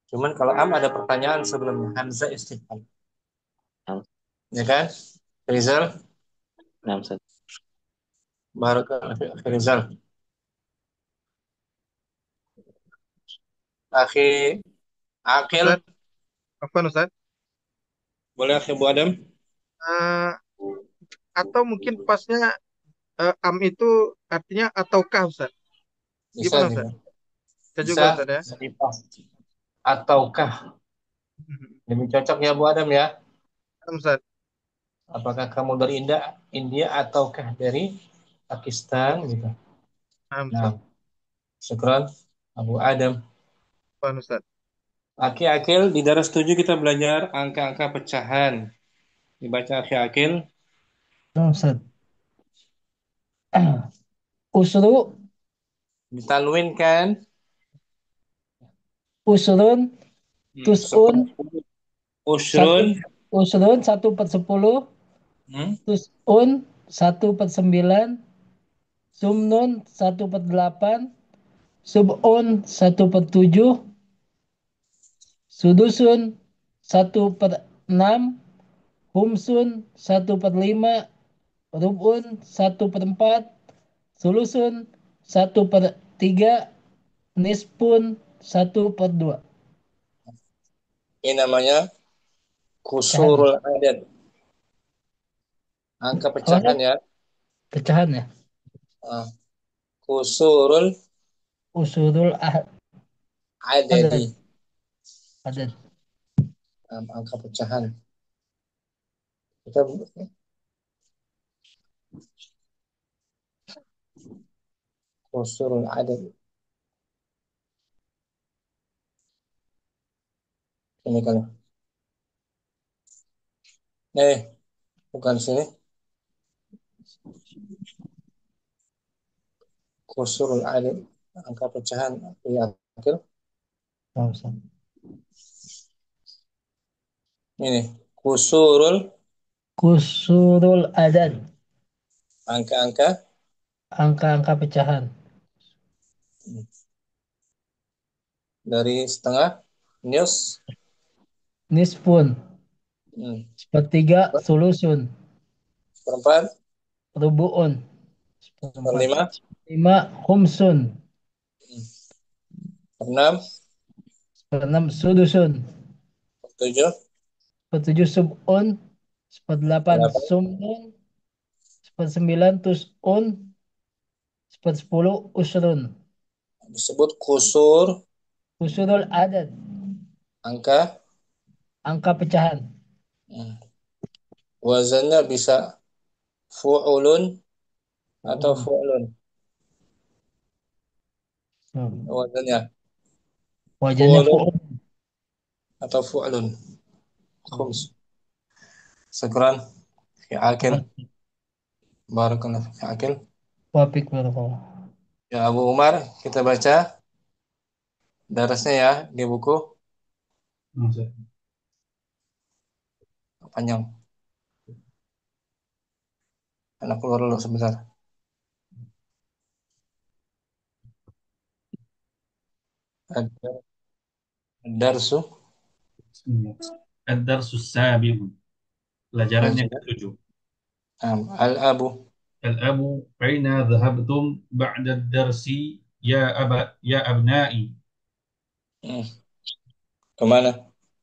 cuman kalau am ada pertanyaan sebelumnya. Hamzah istifham. Nah, Ya kan? Rizal, nah, Ustaz. barakallahu fiik, Rizal. Akhi Akil, Ustaz, apa Ustaz? boleh akhi Bu Adam? Eh, atau mungkin pasnya am itu artinya ataukah Ustaz? Bisa Gimana Ustaz? juga. Bisa juga Bisa Ustaz ya? jadi pas. Ataukah lebih cocok ya Bu Adam ya? Ustaz. Apakah kamu dari India ataukah dari Pakistan gitu. Nah, Ustaz. syukran Abu Adam. Apa Ustaz? Aki Akil di daras 7 kita belajar angka-angka pecahan. Dibaca Aki Akil. Nah, Ustaz. Usru, Ditanwin kan? usrun, tus'un, Seperti satu, usrun. usrun 1/10, Hmm, tus'un 1/9, sumnun 1/8, sub'un 1/7, sudusun 1/6, humsun 1/5, rub'un 1/4, sulusun 1/3, nispun 1/2. ini namanya Pecahan ya? kusurul adad. Angka Apa pecahan Ustaz? ya. Pecahan ya? Ah, kusurul Usulul adadi. adad. Adad. Angka pecahan. Kita kusurul adad. Ini kan. Bukan sini. Kusurul adad. Angka pecahan. Ya, Akil. Nah, Ustaz. Ini kusurul Kusurul adad. angka-angka Angka-angka pecahan. dari setengah news. Nispun. Hmm. Sepertiga sulusun. Seperempat, Rubu'un. Seperempat. seperlima, Lima khumsun. seperenam, Seperenam sudusun. sepertujuh, Sepertujuh sub'un. Seperdelapan delapan. sum'un. Sepersembilan tus'un. Sepersepuluh usrun. Disebut kusur Kusurul adad. angka. Angka pecahan. Hmm. Wazannya bisa fu'ulun atau Hmm. fu'lun. Wazannya Wajannya fu'ulun fu'ul. atau fu'lun. Khums. Syukran fi akil. Barakallahu fi akil. Wafik barakallah. Ya Abu Umar, kita baca darasnya ya di buku Nah, Ustaz. panjang. Anak keluar dulu sebentar. Ada darsu. Bismillah. Ad-darsus sabi'un. Pelajaran yang ketujuh. Al-abu. Al-abu, aina dhahabtum ba'da ad-darsi ya abna'i. Hmm. Kemana?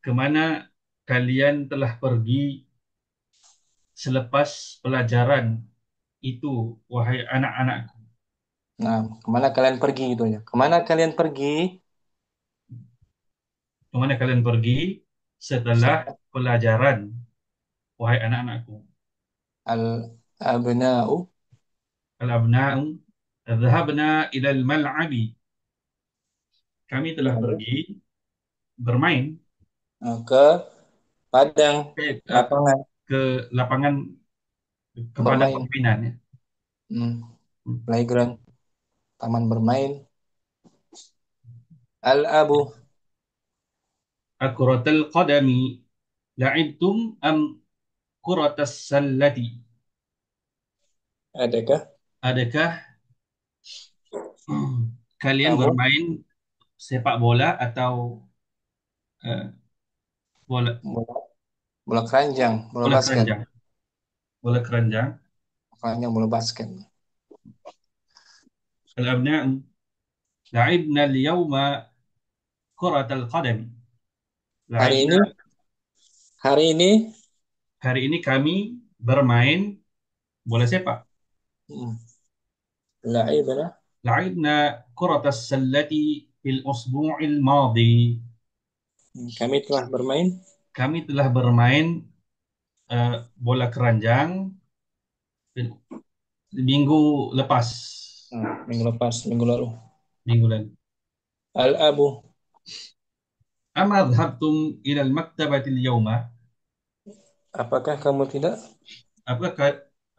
Kemana kalian telah pergi selepas pelajaran itu, wahai anak-anakku? Nah, kemana kalian pergi gitu ya? Kemana kalian pergi Kemana kalian pergi setelah pelajaran, wahai anak-anakku. Al-abna'u. Al-abna'u dhahabna ilal mal'abi. Kami telah Lalu, pergi bermain ke padang eh, lapangan ke lapangan kepada bermain. permainan ya. Playground, taman bermain. Al-abu. Akuratul qadami la'ibtum am kuratas sallati. Adakah Adakah kalian kamu bermain sepak bola atau eh, bola bola, bola keranjang, bola bola basket, keranjang? Bola keranjang. keranjang bola basket. Al-abna'u la'ibna al-yawma kuratal qadami. Hari La'ibna ini, hari ini, hari ini kami bermain bola sepak. hmm, la'ibna. لعبنا كرة السلة في الأسبوع الماضي. Kami telah bermain Kami telah bermain bola keranjang minggu lepas, minggu lepas, minggu lalu. minggu lalu. Al-abu. أما ذهبتم إلى المكتبة اليوم؟ Apakah kamu tidak?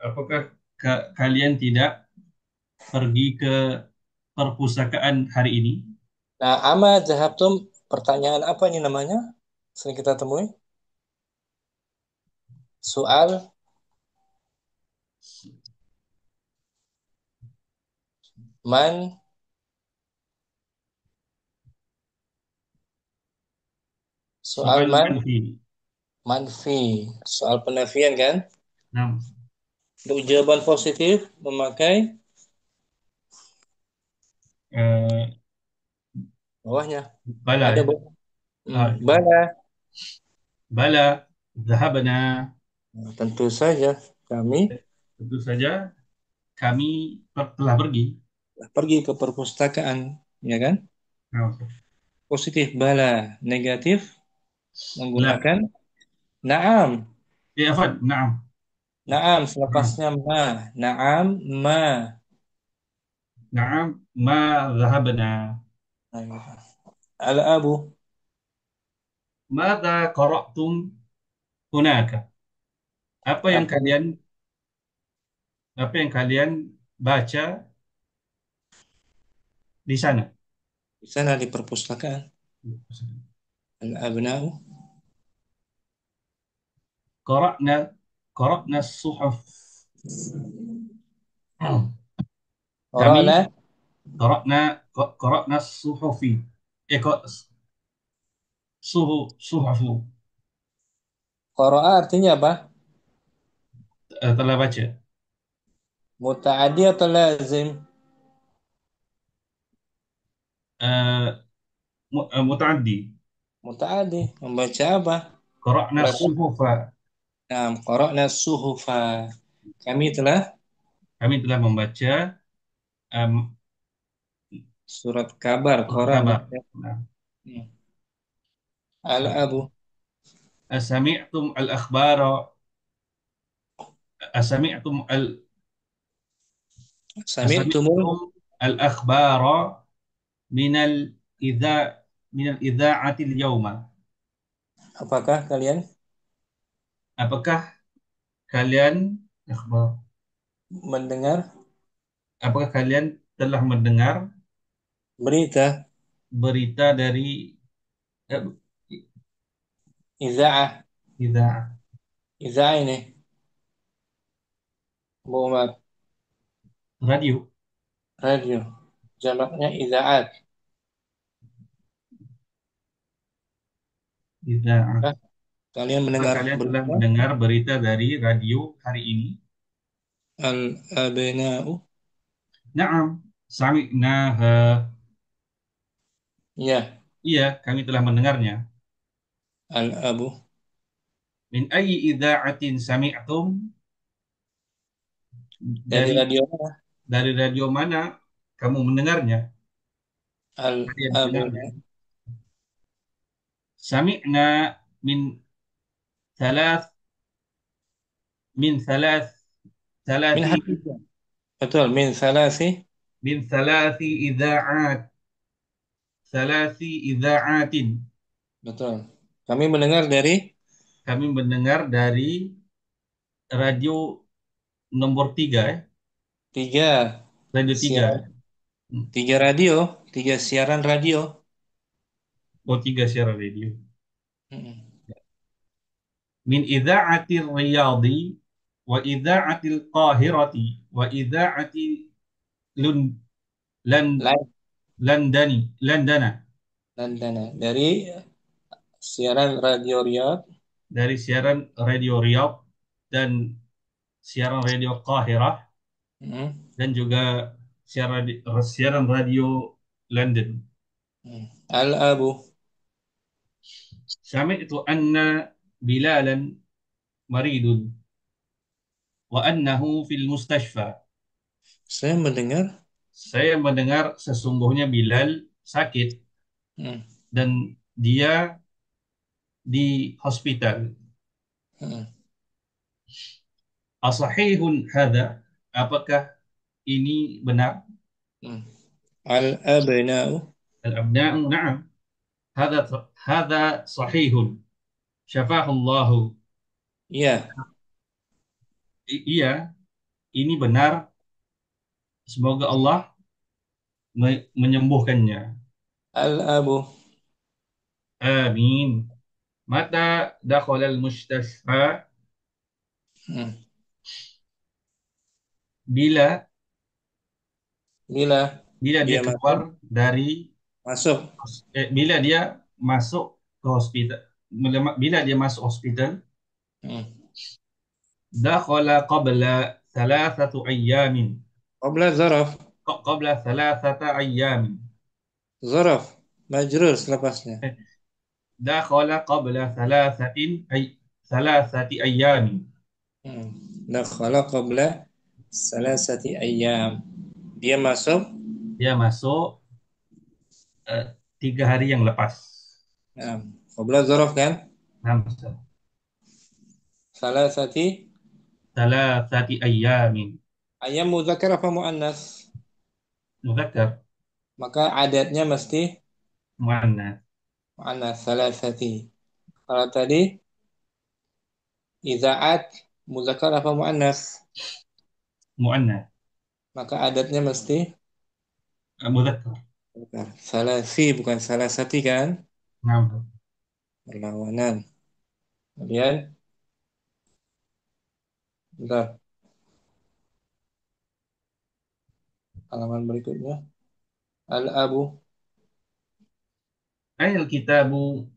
Apakah kalian tidak pergi ke perpustakaan hari ini? Nah, ama zahabtum, pertanyaan apa ini namanya? Sering kita temui. Soal man, soal Soal man, manfi. manfi. Soal penafian kan? Nah, Untuk jawaban positif memakai eh, bawahnya. bala Ada ya. bu. Ah, Bala. bala, zahabna. Nah, tentu saja kami Tentu saja kami telah pergi. pergi ke perpustakaan, ya kan? Nah, Positif bala, negatif la. menggunakan naam. Afwan, na'am. Naam Na'am. selepasnya ma. Naam ma. Na'am, ma dhahabna. Nah, gitu. Al-abu. Mada qara'tum hunaka? Apa yang Apa kalian apa yang kalian baca di sana? di sana di perpustakaan? Al-abna'u. Qara'na qara'na suhuf. Kami Qara'na. qara'na qara'na suhufi. Kok suhufu Qara'a artinya apa? telah baca. Muta'addi atau lazim? Eh, Mutaaddi. Muta'addi. Membaca apa? Qara'na Baca. suhufa. Nah, qara'na suhufa. Kami telah Kami telah membaca em, surat kabar, koran ya. kabar. Nah, Hmm. Al-abu. Asami'tum al-akhbara Asami'tum Sami'tumul. al-akhbara minal idza minal idza'atil yauma. Apakah kalian Apakah kalian akhbar mendengar apakah kalian telah mendengar berita berita dari eh, iza'ah? idza'ah Iza'ah ini, Bu Umar, radio radio. Jamaknya iza'at. idza'ah. Apakah kalian Apakah mendengar kalian telah berita? mendengar berita dari radio hari ini? Al-abna'u. Na'am, sami'naha. Ya, Iya, kami telah mendengarnya. al-abu. Min ayyi idza'atin sami'tum? Dari Dari radio mana? dari radio mana kamu mendengarnya? Kalian Al-abu. mendengarnya? Sami'na min thalath min Min thalathi harfi jar. Betul, min salasi. min thalathi idza'at thalathi idza'atin. Betul. Kami mendengar dari Kami mendengar dari radio nomor 3 ya. tiga Radio 3. siaran, tiga radio, tiga siaran radio. Oh, 3 siaran radio. Mm-mm. Min idza'atir riyadi wa idza'atil qahirati wa idza'ati lun lan Live landani landana, dan dana dari siaran radio Riyadh. dari siaran radio Riyadh dan siaran radio Qahirah Mm. dan juga siaran radio London. Mm. Al-abu. Sami'tu anna Bilalan maridun wa annahu fil mustashfa. Saya mendengar. Saya mendengar sesungguhnya Bilal sakit Mm. dan dia di hospital. Mm. Asahihun hadha? Apakah ini benar? Mm. Al-abna'u. Al-abna'u na'am. Hadha sahihun. Syafahullahu. Iya. Iya, ini benar. Semoga Allah menyembuhkannya. Al-abu. Amin. Mata dakhala al-mustashfa, Mm. bila Bila bila dia dia keluar dari masuk. bila dia masuk ke hospital. Bila dia masuk hospital, Mm. dakhala qabla thalathatu ayyamin. Qabla zaraf. Qabla thalathata ayyamin. Zaraf. Majrur selepasnya. Dakhala qabla thalathati ayyamin. Mm. Dakhala qabla salasati ayyam. Dia masuk. Dia masuk 3 hari yang lepas. Nah, qabla zaraf kan? Nah, Salasati thalathati ayyamin. ayam muzakkar apa muannas? Mudzakkar, Maka adatnya mesti muannas. muannas salasati. Kalau tadi izaat muzakkar apa muannas? Muannas. Maka adatnya mesti Mudzakkar. muzakkar. Salasi bukan salasati kan? Nah, Berlawanan. Kemudian bentar, halaman berikutnya. Al-abu. ayat kitabu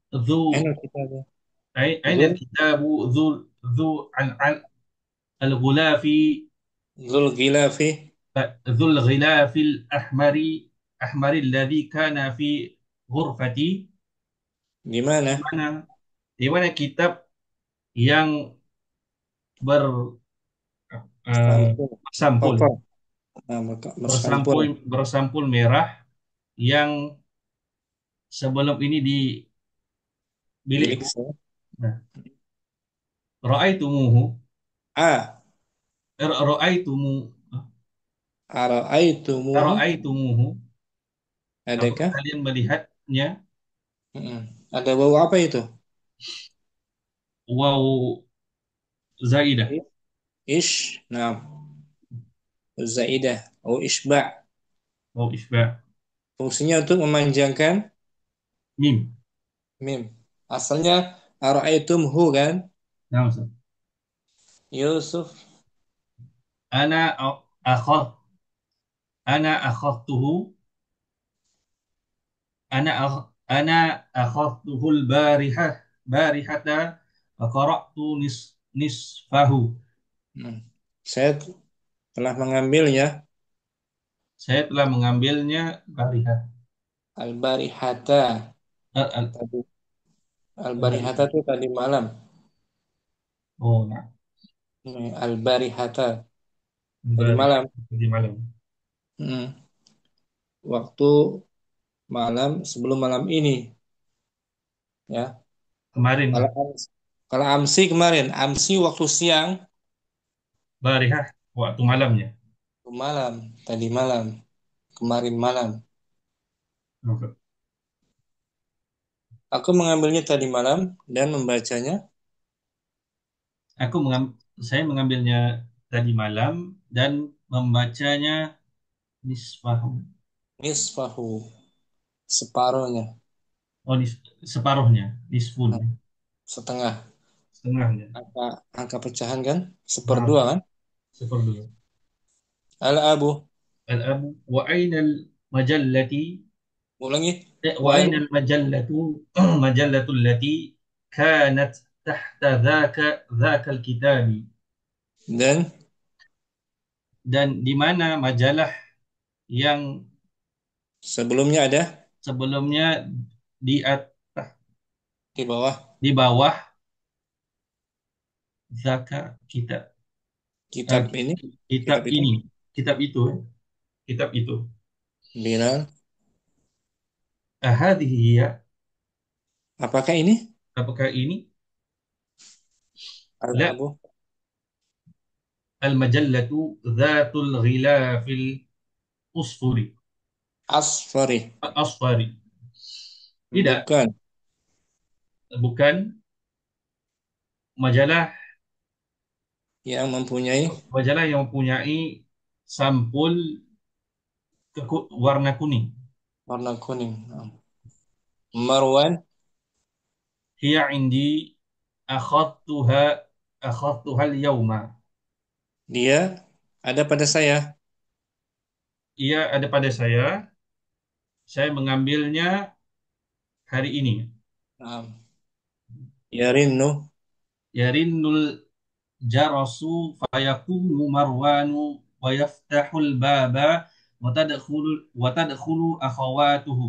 dzu Enak kita ada. ayat Zul kitabu dzu al-ghulafi Zul Gilafi ذو الغلاف الأحمر الذي كان في غرفتي. di mana? Mana di mana kitab yang ber Sampul. bersampul Koper. Nah, bersampul. bersampul merah yang sebelum ini di Bilik bilikku. saya. Nah, ra'aitumuhu A. ra'aitumu Ara'aitumuhu. ra'aitumuhu. Apakah Adakah? kalian melihatnya? Mm-mm. Ada bau apa itu? Waw zaidah. Ish. Nah, zaidah. Oh, isba'. Waw isba. Fungsinya untuk memanjangkan Mim. mim. Asalnya ara'aitumhu kan? Nah, Ustaz. Yusuf. Ana akhad ana akhadtuhu ana akhadtuhu barihata wa qara'tu nisfahu. Hmm. Saya telah mengambilnya Saya telah mengambilnya barihah. al-barihata. Al- Tadi al-barihata al- itu tadi malam. oh, nah. Al-barihata tadi Barihah malam. di malam. Hmm. Waktu malam sebelum malam ini ya. Kemarin. Kalau Kalau amsi kemarin, amsi waktu siang, Barihah waktu malamnya. malam, tadi malam, kemarin malam. Oke. Aku mengambilnya tadi malam dan membacanya Saya mengambilnya tadi malam dan membacanya nisfahu. nisfahu, separuhnya, Oh, separuhnya, nisfun, nah, setengah. setengahnya. Angka pecahan kan? Nah, Seperdua kan? seperdua. Al-abu, Al-abu wa aina al-majallati ulangi. wa Wa'in aina al-majallatu majallatu allati kanat tahta dhaka al-kitabi. dan Dan di mana majalah yang sebelumnya ada sebelumnya di di bawah di bawah zaka kitab kitab ini, kitab kitab itu. ini kitab itu kitab itu Bilal, hadhihi hiya, apakah ini? apakah ini la Al-abu, al majallatu dhatul ghilafil usfuri asfari, asfari, tidak, bukan. bukan majalah Yang mempunyai majalah yang mempunyai sampul warna kuning. warna kuning. Marwan, Hiya indi akhadtuha akhadtuha al-yawma. dia ada pada saya. Ia ada pada saya mengambilnya hari ini. Yarinnu, Yarinnul jarasu fayaqumu marwanu wa yaftahul baba wa tadkhulu akhawatuhu.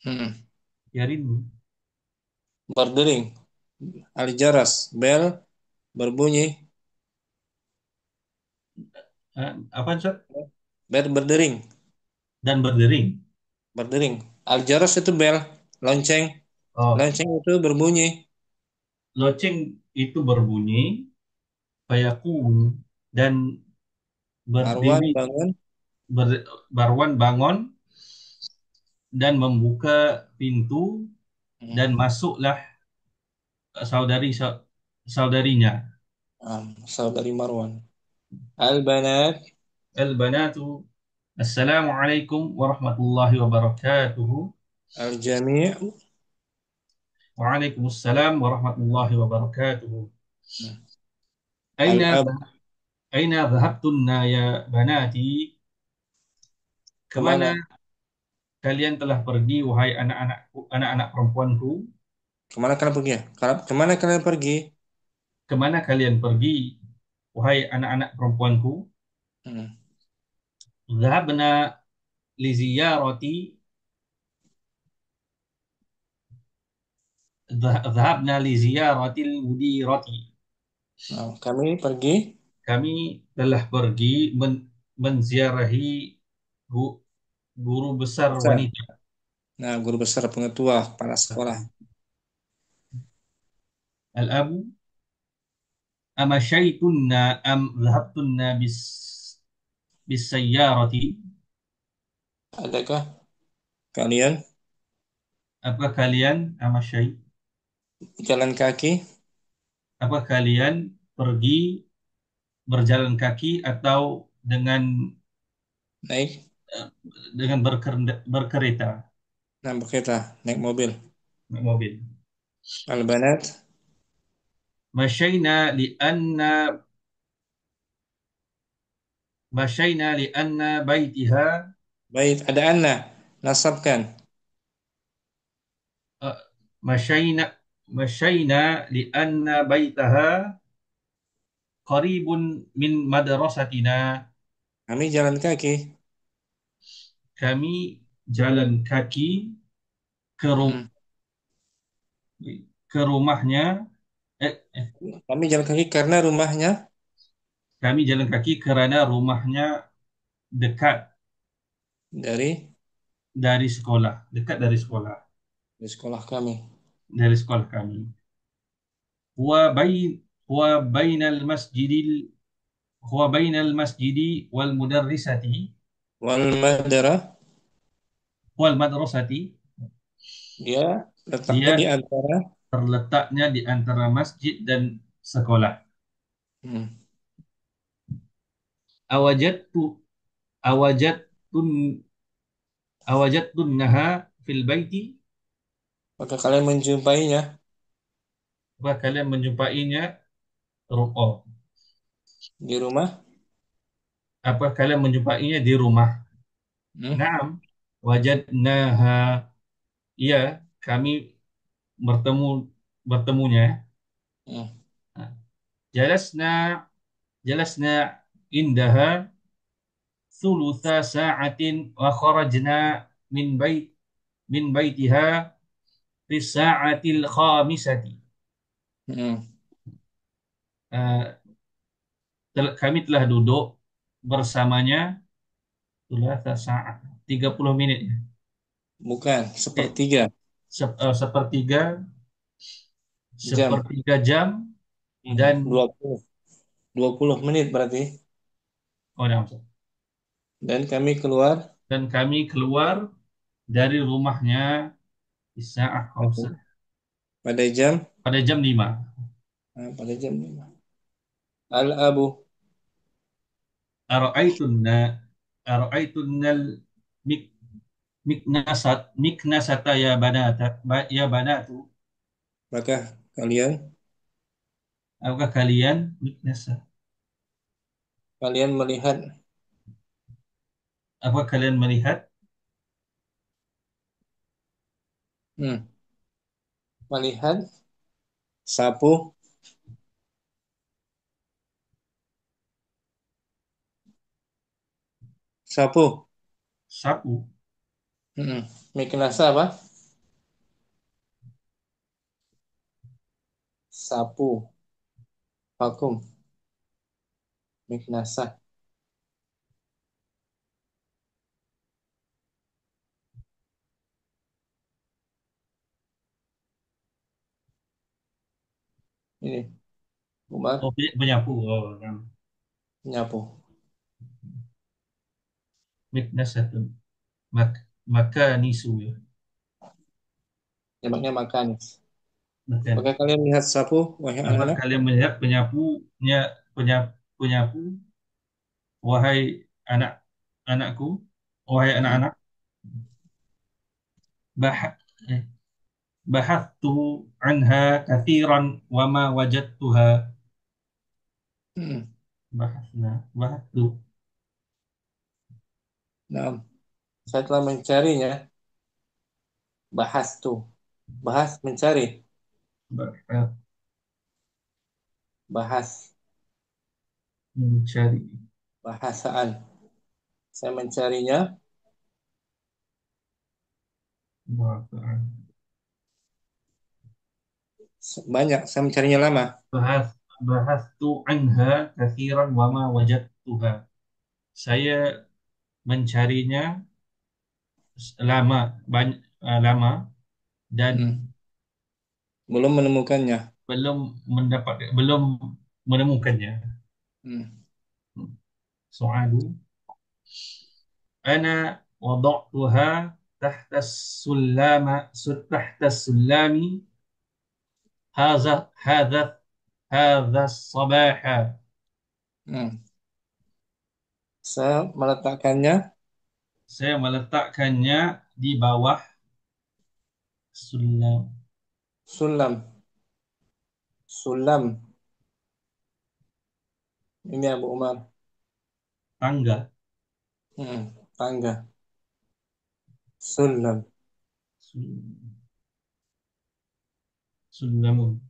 hmm, Yarinnu. berdering. Al-jaras, bel berbunyi, Apa Ustaz? bel berdering, Dan berdering. berdering. Al-jaras itu bel, lonceng. Oh, Lonceng itu berbunyi. loceng itu berbunyi fayaqumu dan Marwan berdiri bangun. Barwan bangun dan membuka pintu Hmm, dan masuklah saudarinya. saudari Marwan. Al-banat, Al-banatu Assalamualaikum warahmatullahi wabarakatuh. al-jami', Waalaikumsalam warahmatullahi wabarakatuh. hmm, Aina al-ab, aina dhahabtunna ya banati? Kemana kemana? kalian telah pergi wahai anak-anak perempuanku? Kemana kalian pergi? Kemana kalian pergi? Kemana kalian pergi wahai anak-anak perempuanku? Hmm, Dhahabna li ziyarati dhahabna li ziyaratil mudirati. nah, kami pergi Kami telah pergi menziarahi gu- guru besar besar. wanita. Nah, guru besar pengetua kepala sekolah. Al-abu amashaitunna am dhahabtunna bis sayyarati. Adakah kalian Apa kalian amashai? jalan kaki? Apa kalian pergi berjalan kaki atau Naik? dengan berkereta, Nah, berkereta, naik mobil. naik mobil. Al-banat, Masyaina li'anna li'anna baitiha bait. Ada anna. Nasabkan. uh, masyaina masyaina li'anna baitaha qaribun min madrasatina. Kami jalan kaki. Kami jalan kaki ke Hmm. ke rumahnya eh, eh, Kami jalan kaki karena rumahnya kami jalan kaki karena rumahnya dekat dari dekat dari sekolah sekolah kami. dari sekolah kami. huwa bain huwa bainal masjidil huwa bainal masjidi wal mudarrisati Wal madara, wal madrasati. dia letaknya Dia di antara. terletaknya di antara masjid dan sekolah. Hmm. Awajadtu awajadtun awajadtunnaha fil baiti. Maka kalian menjumpainya Apa kalian menjumpainya? Oh, di rumah. apa kalian menjumpainya di rumah? Hmm. Naam, wajadnaha. Iya, kami bertemu bertemunya. Hmm. Jalasna jalasna indaha thulutha sa'atin wa kharajna min bait min baitiha fi sa'atil khamisati. Hmm. Eh, Kami telah duduk bersamanya thulatha sa'at 30 menit ya. Bukan, Eh, sepertiga sepertiga jam. sepertiga jam Hmm. dan 20 menit berarti. oh, nah, maksud. Dan kami keluar Dan kami keluar dari rumahnya di saat khamsah pada jam pada jam 5. pada jam 5. Al-abu, Ara'aitunna ara'aitunnal mik miknasata ya banata ya banatu. maka kalian Apakah kalian miknasa? kalian melihat Apakah kalian melihat hmm, melihat sapu sapu. sapu? Hmm. Miknasa apa? Sapu, vakum, miknasa. Ini Umar Oh, penyapu. Oh, nah. nyapu. Miknasatun. Maka nisu ya. Jamaknya makan. Makan. Maka kalian lihat sapu, wahai Apa anak-anak. kalian melihat penyapu, wahai anak-anakku, wahai Hmm. anak-anak, bah eh, bahattu anha kathiran wa ma wajadtuha. Hmm. Bahattu. Nah, saya telah mencarinya. Bahas tuh, bahas mencari, Bahat bahas mencari. bahasaan. Saya mencarinya Bahat banyak. Saya mencarinya lama. bahattu anha kathiran wa ma wajadtuha. Saya mencarinya lama lama dan Hmm. Belum menemukannya. belum menemukannya. Hmm. Soalu ana wada'tuha tahta sulama tahta sulami hadha hadha hadha sabaha. Hmm. Saya meletakkannya Saya meletakkannya di bawah sulam sulam, sulam. Ini Abu Umar. tangga. Hmm. Tangga, sulam. Sulamun.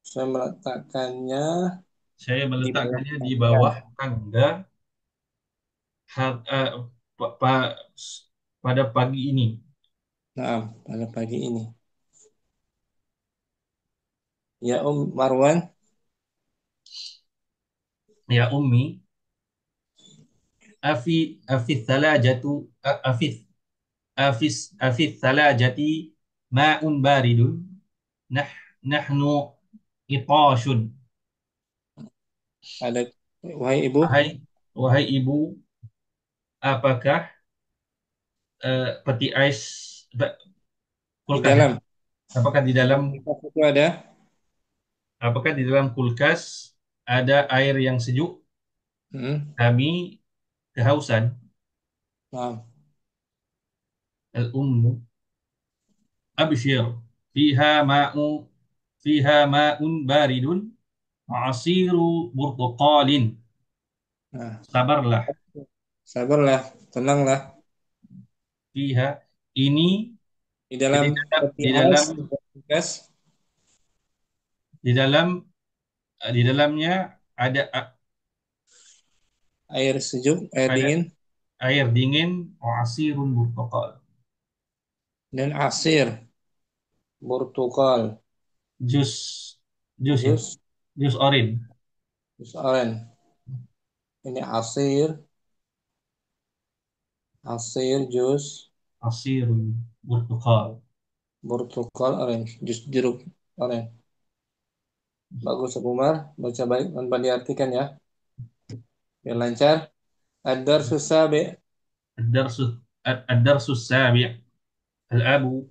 Saya meletakkannya Saya di bawah meletakkannya di tangga. bawah tangga ha- eh, pada pagi ini. Nah, pada pagi ini. Ya Marwan, Ya ummi, afi thalajatu afi afi afi thalajati ma'un baridun. Nah, nahnu itashun. Ada wahai ibu Wahai ibu, apakah peti ais di kulkas ya? dalam Apakah di dalam kulkas itu ada apakah di dalam kulkas ada air yang sejuk? hmm. Kami kehausan. Nah, Al-ummu abshir fiha ma'u fiha ma'un baridun wa asiru burtuqalin. nah, Sabarlah. sabarlah, tenanglah Fiha ini di dalam peti di ais dalam kulkas di dalam di dalamnya ada air sejuk, air ada dingin air dingin wa asirun burtuqal. dan asir burtukal, Jus jus ya. jus Jus orange. jus orange. Ini asir jus Asirun burtuqal. burtukal orange, jus jeruk orange. Bagus Abu Umar, baca baik tanpa diartikan ya, biar lancar. Ad-darsu sabi, الدرس الدرس السابع. الأب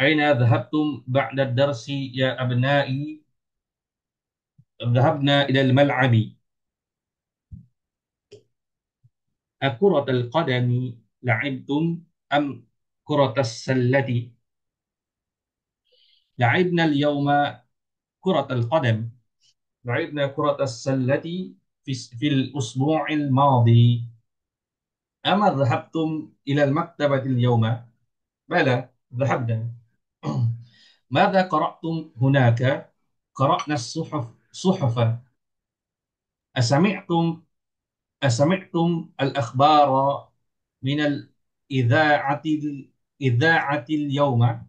أين ذهبتم بعد الدرس يا أبنائي؟ ذهبنا إلى الملعب. أكرة القدم لعبتم أم كرة السلة؟ لعبنا اليوم كرة القدم. لعبنا كرة السلة في الأسبوع الماضي. أما ذهبتم إلى المكتبة اليوم؟ بلى ذهبنا. ماذا قرأتم هناك؟ قرأنا صحف. أسمعتم أسمعتم الأخبار من الإذاعة اليوم؟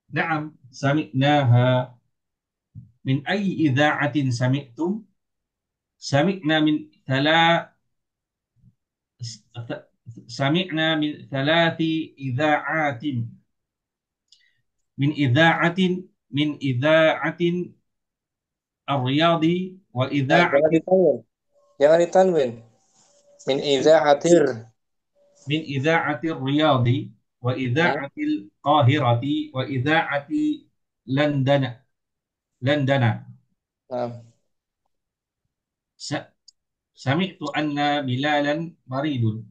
نعم سمعناها. من أي إذاعة سمعتم؟ سمعنا من ثلاث سمعنا من ثلاث إذاعات. من إذاعة من إذاعة الرياض nah, وإذاعة jangan ditanwin, min izaatir. من إذاعة الرياض Nah, وإذاعة القاهرة وإذاعة لندن. لندن. nah, س- سمعت أن بلالا مريض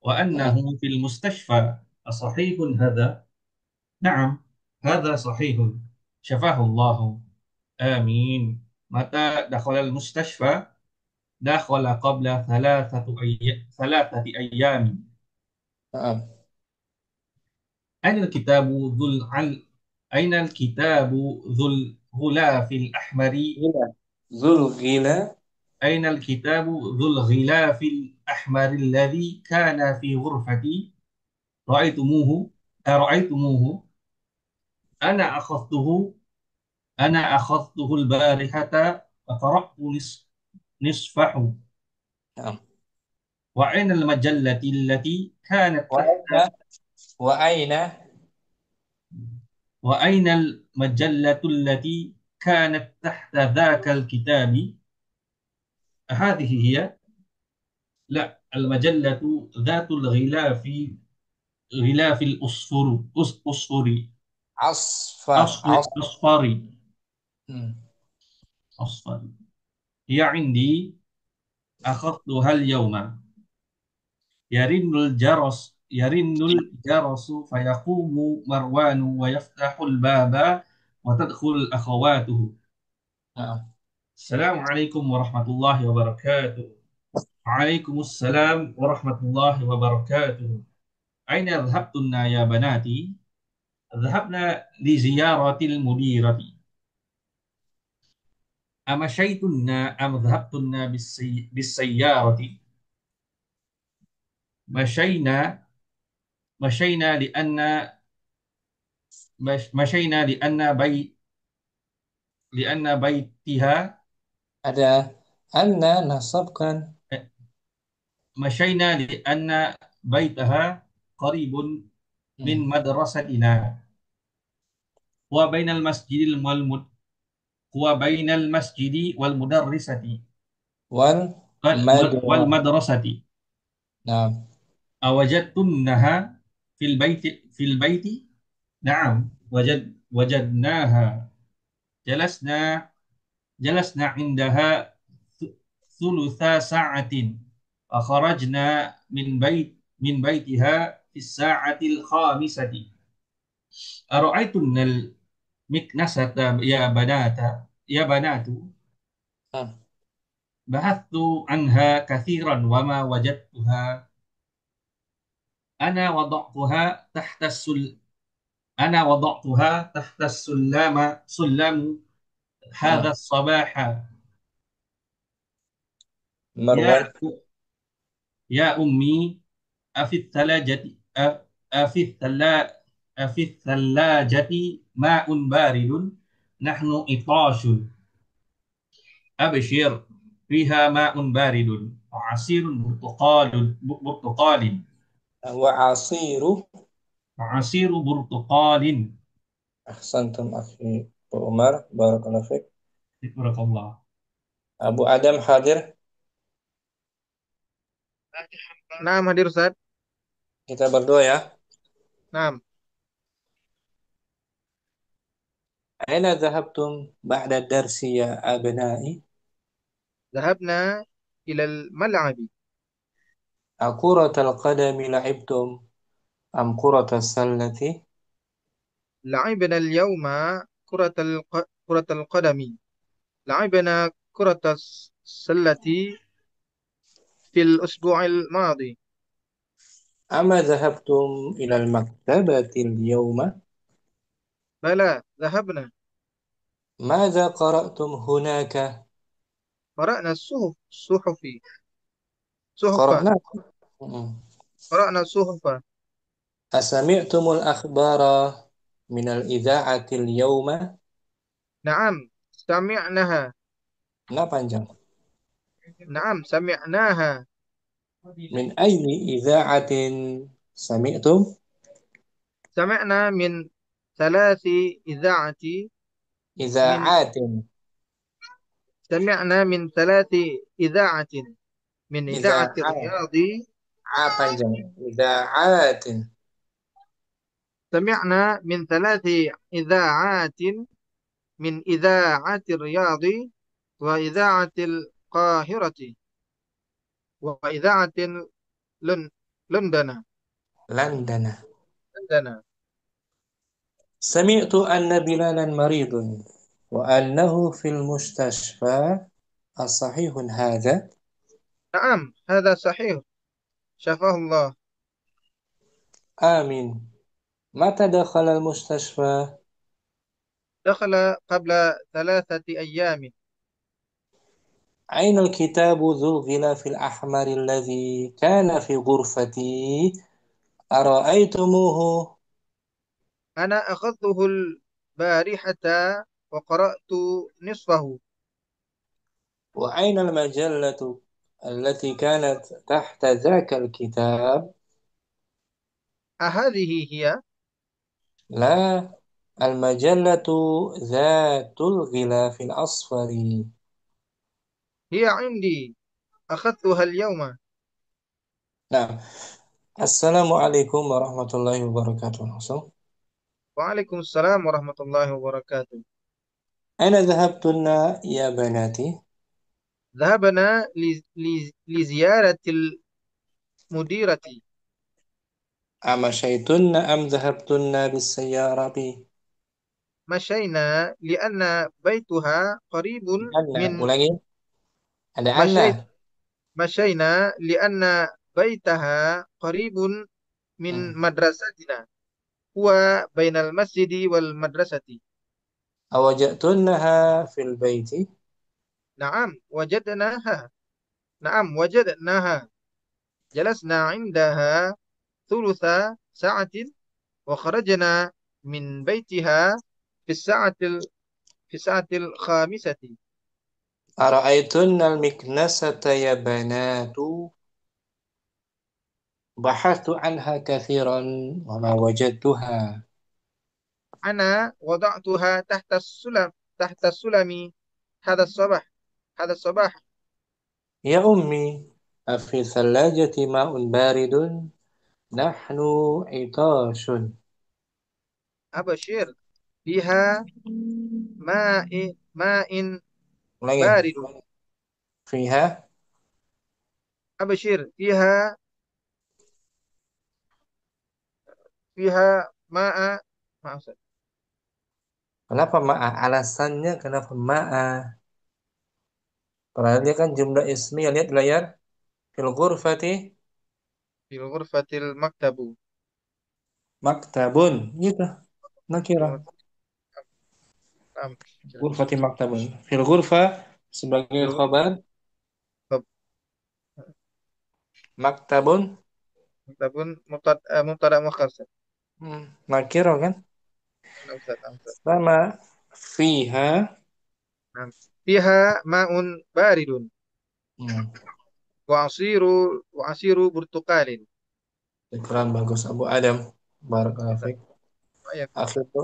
وأنه nah, في المستشفى. أصحيح هذا؟ نعم هذا صحيح. شفاه الله. آمين. متى دخل المستشفى؟ دخل قبل ثلاثة أيام. nah. أين الكتاب ذو أين الكتاب ذو الغلاف الأحمر؟ Gila, zul gila, أين الكتاب ذو الغلاف الأحمر الذي كان في غرفتي؟ رأيتموه؟ أرأيتموه؟ أنا أخذته أنا أخذته البارحة وقرأت نصفه. nah. وأين المجلة التي كانت Wa تحت aina, wa aina, وأين المجلة التي كانت تحت ذاك الكتاب؟ هذه هي. لا، المجلة ذات غلاف أصفري. asfar, أصفري. Hmm. أصفري. هي عندي. أخذتها اليوم. يرن الجرس فيقوم مروان ويفتح الباب وتدخل أخواته. Nah. السلام عليكم ورحمة الله وبركاته. وعليكم السلام ورحمة الله وبركاته. أين ذهبتن يا بناتي؟ ذهبنا لزيارة المديرة. أمشيتن أم ذهبتن بالسيارة؟ مشينا مشينا لأن مشينا لأن بيتها Ada anna nasabkan, مشينا لأن بيتها قريب من Hmm. مدرستنا. Huwa bainal masjidil wal mud huwa bainal masjidi wal mudarrisati wal والمدرسة. madrasati. نعم. Awajadtunnaha fil baiti? Na'am, wajadnaha. Jalasna jalasna indaha thulutha sa'atin. Akharajna min baitiha fi sa'atil khamisati. Ara'aytunnal miknasata ya banatu. Hmm. Bahattu anha kathiran wa ma wajadtuha. Ana wada'tuha tahta sul Ana wada'tuha tahta sullamu hadha نعم. sabaha. Ya مروان. ya ummi afit thalajati afit thala afit thalajati ma'un baridun nahnu itashun abshir fiha ma'un baridun wa asirun burtuqalin وعصير. wa asiru burtuqalin. أحسنتم أخي أبو عمر، بارك الله فيك. Barakallah. Abu Adam hadir. Nah, hadir Ustaz. Kita berdoa ya. Nah, أين ذهبتم بعد الدرس يا أبنائي؟ ذهبنا إلى الملعب. أكرة القدم لعبتم أم كرة السلة؟ لعبنا اليوم كرة القدم. لعبنا كرة السلة في الأسبوع الماضي. أما ذهبتم إلى المكتبة اليوم؟ بلى، ذهبنا. ماذا قرأتم هناك؟ قرأنا صحف. قرأنا. قرأنا صحف. أسمعتم الأخبار من الإذاعة اليوم؟ نعم، سمعناها. Nah panjang. نعم، سمعناها. من أي إذاعة سمعتم؟ سمعنا من ثلاث إذاعة من إذاعات. سمعنا من ثلاث إذاعة من إذاعة إذاعات. الرياض. panjang. إذاعات. سمعنا من ثلاث إذاعات من إذاعة الرياض وإذاعة القاهرة وإذاعة لن- لندن. لندن. لندن. سمعت أن بلالا مريض وأنه في المستشفى، الصحيح هذا؟ نعم، هذا صحيح. شفاه الله. آمين. متى دخل المستشفى؟ دخل قبل 3 أيام. أين الكتاب ذو الغلاف الأحمر الذي كان في غرفتي؟ أرأيتموه؟ أنا أخذته البارحة وقرأت نصفه. وأين المجلة التي كانت تحت ذاك الكتاب؟ أهذه هي؟ لا، المجلة ذات الغلاف الأصفر. هي عندي، أخذتها اليوم. نعم. السلام عليكم ورحمة الله وبركاته. langsung. وعليكم السلام ورحمة الله وبركاته. أين ذهبتن يا بناتي؟ ذهبنا لزيارة المديرة. أمشيتن أم ذهبتن بالسيارة؟ مشينا لأن بيتها قريب أنا من ulangi. Ada مشيت Anna. مشينا لأن بيتها قريب من Hmm. مدرستنا. هو بين المسجد والمدرسة. أوجدتنها في البيت؟ نعم وجدناها. نعم وجدناها. جلسنا عندها ثلث ساعة وخرجنا من بيتها في في الساعة الخامسة. أرأيتن المكنسة يا بنات؟ بحثت عنها كثيرا وما وجدتها. أنا وضعتها تحت السلم تحت السلم هذا الصباح هذا الصباح. يا أمي، أفي الثلاجة ماء بارد؟ نحن عطاش. أبشر فيها ماء lagi بارد. فيها. أبشر فيها ماء. Kenapa ma'a? Alasannya kenapa ma'a? Karena dia kan jumlah ismi, lihat di layar. Fil ghurfati في الغرفة المكتب. maktabun, gitu. Nakirah. في نعم. Ghurfati maktabun. Fil ghurfa في sebagai الغرفة khabar, maktabun, مكتب مبتدأ مؤخر. nakirah kan? نعم أستاذ. نعم أستاذ. Sama fiha. نعم. فيها ماء بارد Hmm. وعصير وعصير برتقال. Ikram bagus Abu Adam. Barakallahu أستاذ. fiik. وإياكم. Akhir itu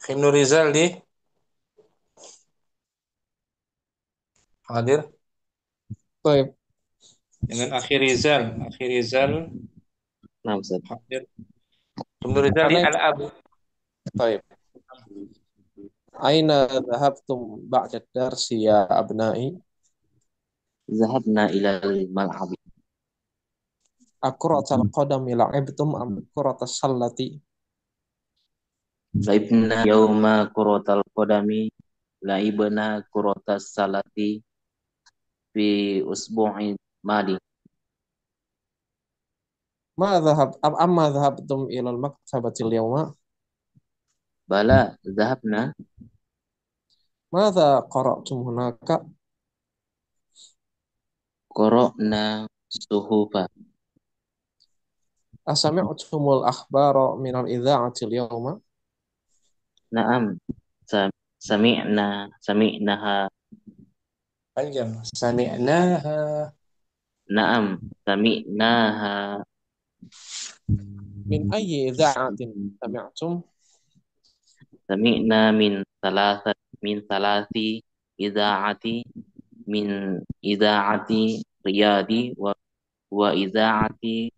Himnu Rizal di hadir Baik. dengan akhir Rizal. Akhir Rizal Nah, Ustaz. hadir. Himnu Rizal di Karena Al-Abu. baik. Aina dhahabtum ba'da darsi ya abnai? Zahabna ilal mal'ab. Akuratal qadami la'ibtum am kuratas sallati? Laibna yauma kurotal qadami. Laibna kurotas salati. Fi usbu'in madi. Amma dhahabtum ilal maktabatil yawma? Bala zahabna. Madza qara'tum hunaka? Korokna suhufa. Asami'tumul akhbara minal idha'atil yawma? Naam. Sami'naha. Panjang. Sami'naha. Naam. Sami'naha. Min ayyi idha'atin sami'tum? Sami'na min salasi idha'ati min idha'ati riyadi wa idha'ati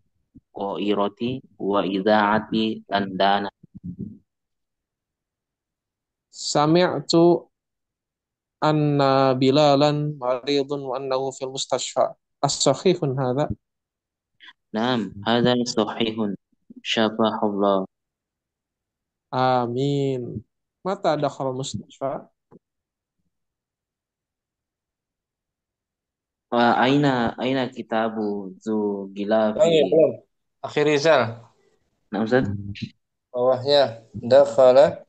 qairati wa idha'ati landana. Sami'tu anna Bilalan maridun wa annahu fil mustashfa. As-sahihun hadha? Naam, hadha sahihun. Syafahullah. Amin. Mata dakhala mustashfa? Wa aina kitabu zu gilafi. Belum. Akhir Rizal. Nah, Ustaz. Bawahnya dakhala.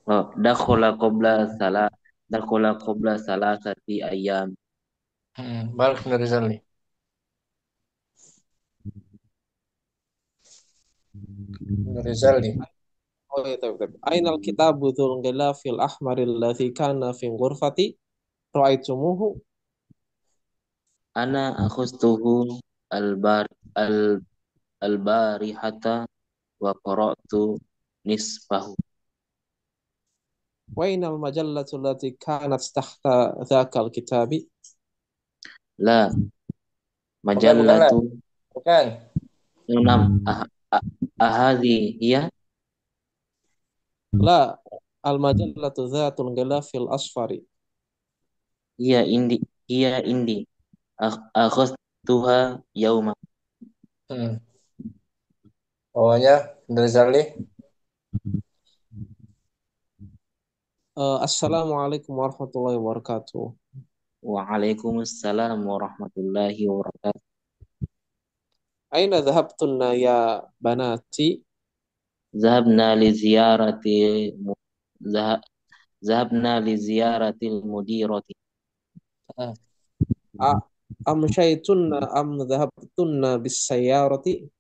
Oh, dakhala qabla salasati ayyam. Balik Himnu Rizal nih. Himnu Rizal nih. Oh iya, tahu. Ainal kitabu dzul ghilafil ahmaril ladzi kana fi ghurfati ra'aitumuhu? Ana akhustuhu al-bar al al-barihata wa qara'tu nisfahu. Wa ainal majallatu allati kanat tahta dzakal kitabi? La Bukan lah. majallatu Bukan. enam ahadhi hiya. La al majallatu dzatul ghilafil asfari. Hiya indi akhustuha yauma. Bawahnya Himnu Rizal nih. Assalamualaikum warahmatullahi wabarakatuh. Waalaikumsalam warahmatullahi wabarakatuh. Aina dhahabtunna ya banati? Zahabna li ziyarati zahabna li ziyaratil mudirati. Amshaytunna am dhahabtunna bis sayyarati?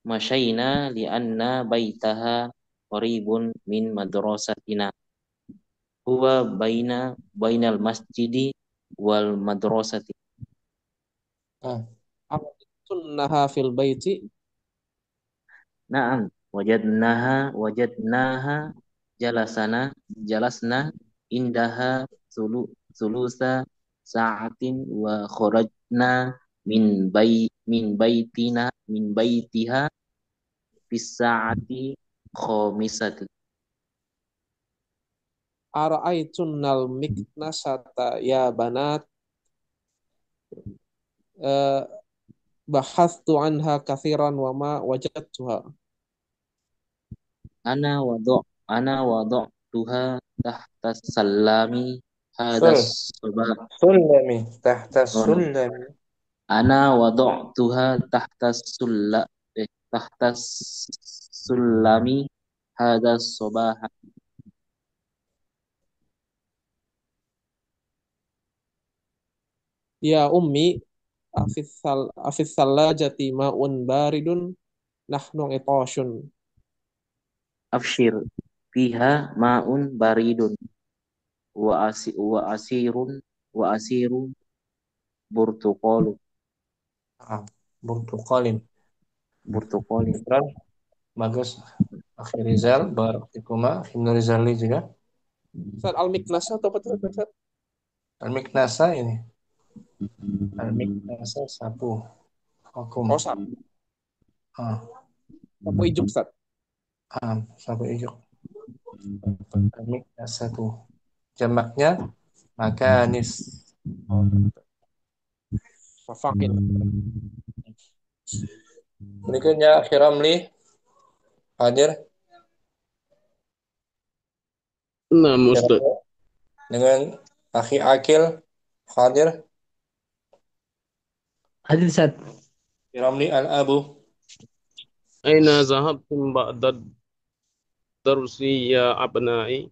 Masyayna li anna baitaha qaribun min madrasatina. Huwa bainal masjidi wal madrasati. Amshaytunnaha fil baiti? Naam, wajadnaha jalasna indaha sulusa sa'atin wa kharajna min baitiha fis sa'ati khamisati. Ara'aitunnal miknasata ya banat. Eh, Bahastu anha kathiran wa ma wajadtuha. Ana wada'tuha tahta salami hadas Sul, sabah. sulami, tahta sulami. Ana wada'tuha tahta sulami hadas sabah. Ya ummi afis salajati ma'un baridun nahnu itoshun. Afshir fiha ma'un baridun wa asirun burtuqalu Ah, Burtuqalin. burtuqalin. Syukran. Bagus. Akhir Rizal, Barakallahu Ibnu Rizali juga. Ustaz al-miknasa atau apa tuh Ustaz? Al-Miknasa ini. Al-Miknasa sapu. Vakum. Oh, sapu Ah, ijuk Ustaz. sapu ijuk. Al-Miknasa tuh. Jamaknya makanis. Mafakin. Berikutnya Khiramli hadir Nah, Ustaz. dengan Akhi Akil hadir. Hadir Ustaz. Khiramli Al-Abu. Aina zahabtum ba'da darsi ya abnai?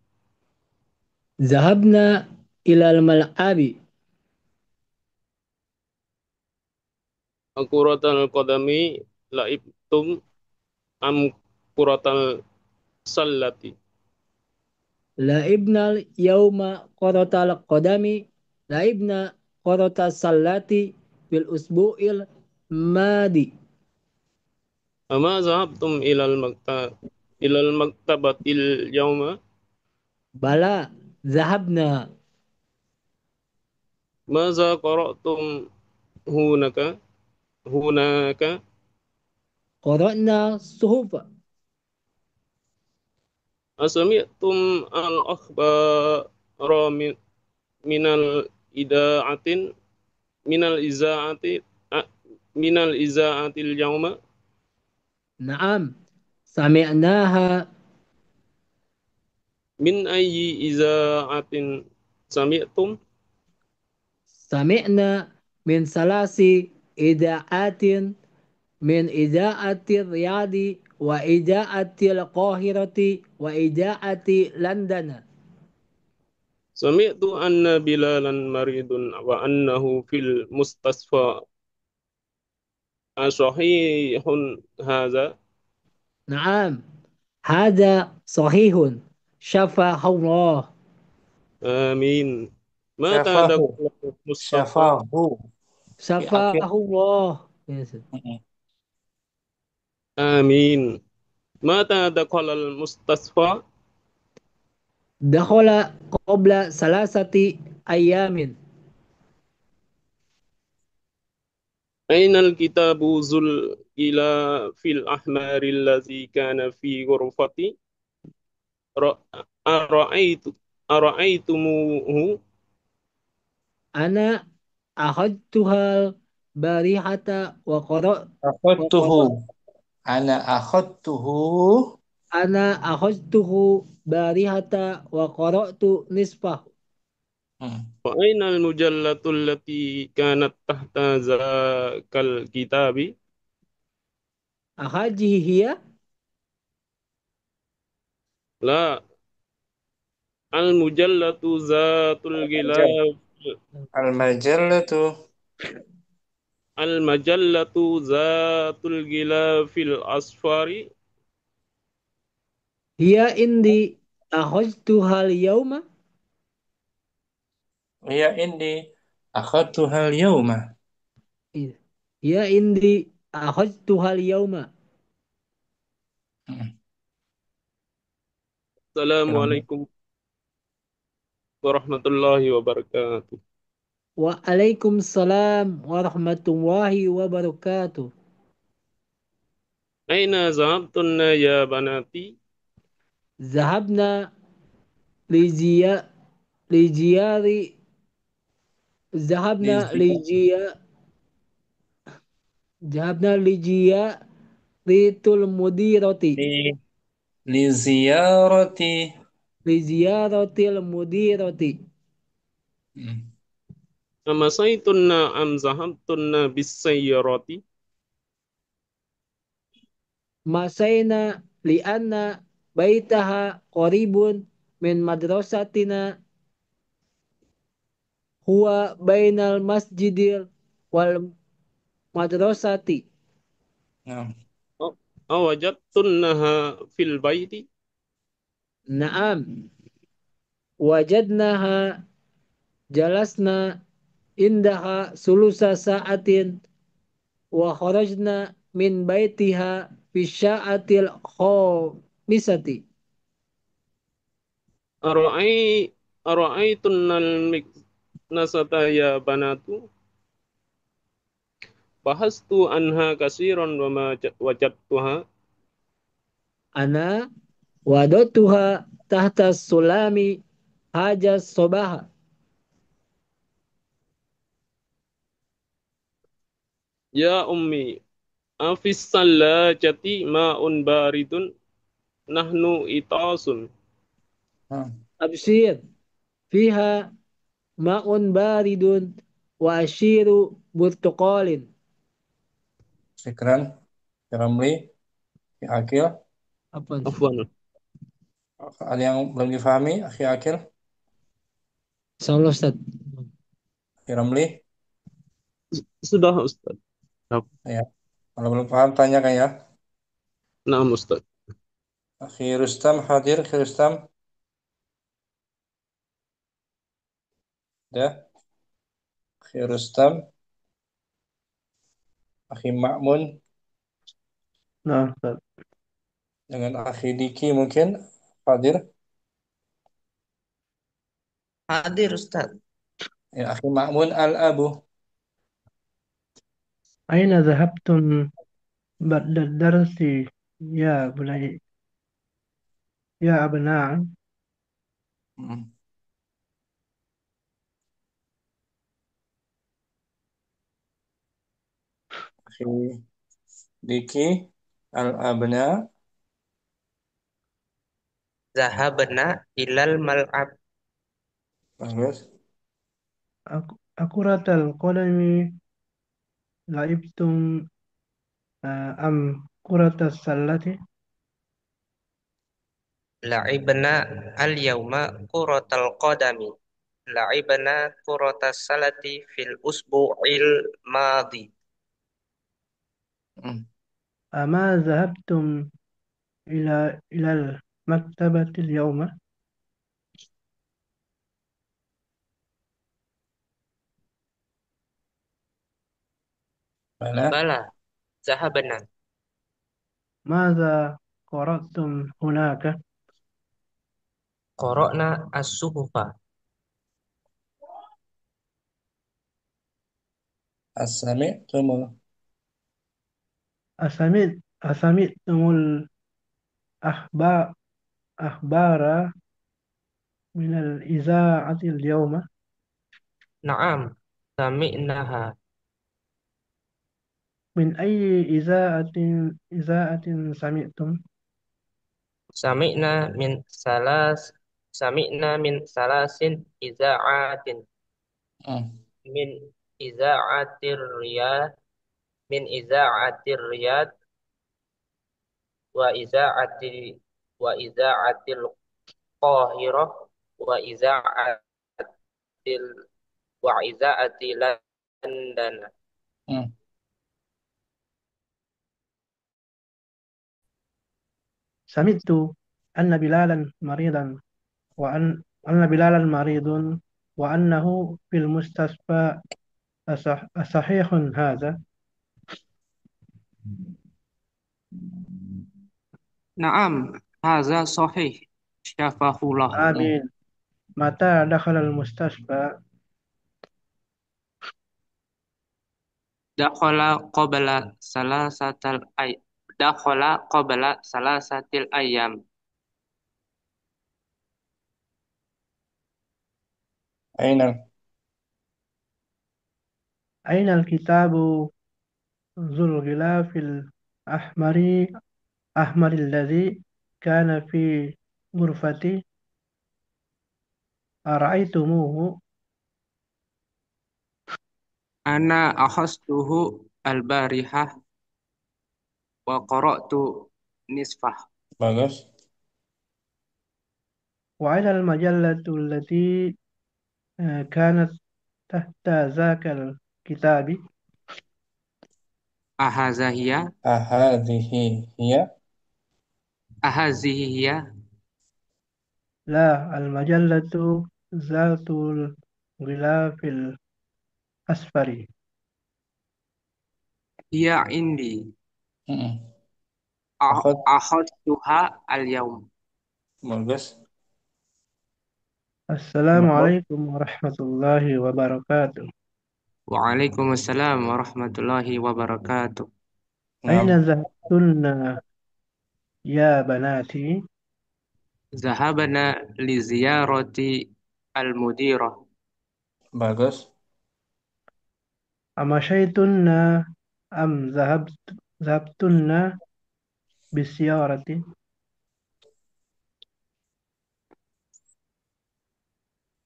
Zahabna ilal mal'abi. Akuratal qadami la'ibtum am kuratal sallati? La'ibnal yauma qaratal qadami. La'ibna qaratal sallati bil usbu'il madi. Ama zahabtum ilal maktabatil yauma? Bala zahabna. Maza qara'tum hunaka? Qara'na suhufa. Asami'tum al-akhbara minal ida'atin minal iza'ati minal iza'atil yauma? Naam. Sami'naha. Min ayyi iza'atin sami'tum? Sami'na min salasi ida'atin min ida'ati riyadi wa ida'ati al-qahirati wa ida'ati London. Sami'tu anna Bilalan maridun wa annahu fil mustasfa. Asahihun hadza? Naam. Hada sahihun. Syafahullah. Amin. Mata Syafahu. dakhala Mustafa? Syafahu. Di akhir. Syafahullah. Yes. Amin. Mata dakhala Mustasfa? Dakhala qabla salasati ayamin. Aina al-kitabu zul ila fil ahmari allazi kana fi ghurfati? Ara'aitu ara'aitumuhu? Ana akhadtuhal barihata wa Akhadtuhu. Ana akhadtuhu. ana akhadtuhu barihata wa qara'tu nisfahu. Wa aina al-mujallatu allati kanat tahta zakal kitabi? Ahajihi hiya La al-mujallatu zatul gilaf Al-Majallatu. al-majallatu zatul gilafil asfari? hiya indi akhadtuhal yawma. Ya indi. Akhadtuha al-yawma. Hiya indi akhadtuhal yawma. Hmm. Kiram. Assalamualaikum warahmatullahi wabarakatuh. Waalaikumsalam warahmatullahi wabarakatuh. Aina zahabtunna ya banati? Zahabna lijiya lijiyari zahabna Lizi- lijiya zahabna lijiya ritul mudirati li- Liziyarati. lijiyaratil mudirati Hmm. Amasaitunna am zahabtunna bisayyarati? masaina lianna baitaha qaribun min madrasatina huwa bainal masjidil wal madrasati. Nah, Awajadtunnaha fil baiti? Naam, wajadnaha jalasna indaha sulusa sa'atin wa kharajna min baitiha fi sya'atil khamisati. Ara'ai Ara'aitunnal miknasata ya banatu? Bahastu anha kasiran wa ma wajadtuha. Ana wadatuha tahta sulami hajas sobaha. Ya ummi, afis sallajati ma'un baridun nahnu itasun. nah. Absir fiha ma'un baridun wa ashiru burtuqalin. Syukran. Kiramli. Akhi Akil. Apa? Afwan. Ada yang belum difahami, Akhi Akil? Insyaallah Ustaz. Kiramli. Sudah Ustaz. Ya. Kalau belum paham, tanyakan ya. Nah Ustaz. Akhi Rustam hadir, Akhi Rustam. Ya. Akhi Rustam. Akhi Ma'mun. Nah, Ustaz. Dengan Akhi Diki mungkin hadir. Hadir Ustaz. Ya, Akhi Ma'mun Al-Abu. Aina zahabtum ba'da darsi ya bunai ya abna'? Hmm. Akhi Diki Al-Abna. Zahabna ilal mal'ab. Bagus. Akuratal qadami la'ibtum am kuratas sallati? La'ibna al-yawma kuratal qadami. La'ibna kuratas salati fil usbu'il madi. Hmm. Ama zahabtum ilal maktabati al-yawma? Mana? Bala, zahabna. Madza qara'tum hunaka? Qara'na as-suhufa. As-sami'tum. Asami'tumul ahba akhbara minal iza'ati al-yawma? Naam, sami'naha. Min ayyi iza'atin sami'tum? Sami'na min salas Sami'na min salasin iza'atin Hmm. min iza'atir riyad min iza'atir riyad wa iza'atil wa iza'atil qahirah wa iza'atil wa iza'atil London. Hmm. Sami'tu anna Bilalan maridan wa anna Bilalan maridun wa annahu fil mustasfa asahihun hadha. Naam, haza sahih. Syafahullah. آمين. متى دخل المستشفى؟ Dakhala qabla salasatal ay dakhala qabla salasatil ayyam. أين أين الكتاب ذو الغلاف الأحمر الذي كان في غرفتي؟ أرأيتموه؟ Ana akhastuhu al-barihah wa qara'tu nisfah. bagus وأين المجلة التي كانت تحت ذاك الكتاب؟ Ahazahiyya هذه هي ahazihiyya لا، المجلة ذات الغلاف الأصفر. hiya indi. Mm-mm. أخذ Akhadtuha al-yawm. bagus السلام Bagus. عليكم ورحمة الله وبركاته. Waalaikumsalam warahmatullahi wabarakatuh. أين Nah, ذهبتن يا بناتي؟ Zahabana li ziyarati al-mudirah. bagus أمشيتن أم ذهبتن بالسيارة؟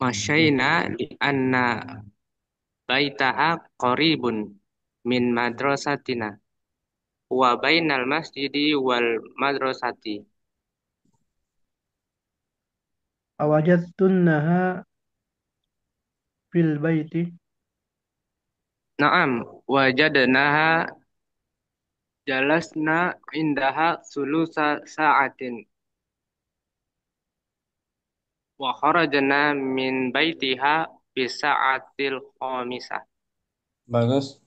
Masyayna li anna baitaha qaribun min madrasatina wa bainal masjidi wal madrasati. أوجدتنها في البيت؟ Naam, wajadnaha jalasna indaha sulusa sa'atin wa kharajna min baitiha bi sa'atil khamisah. bagus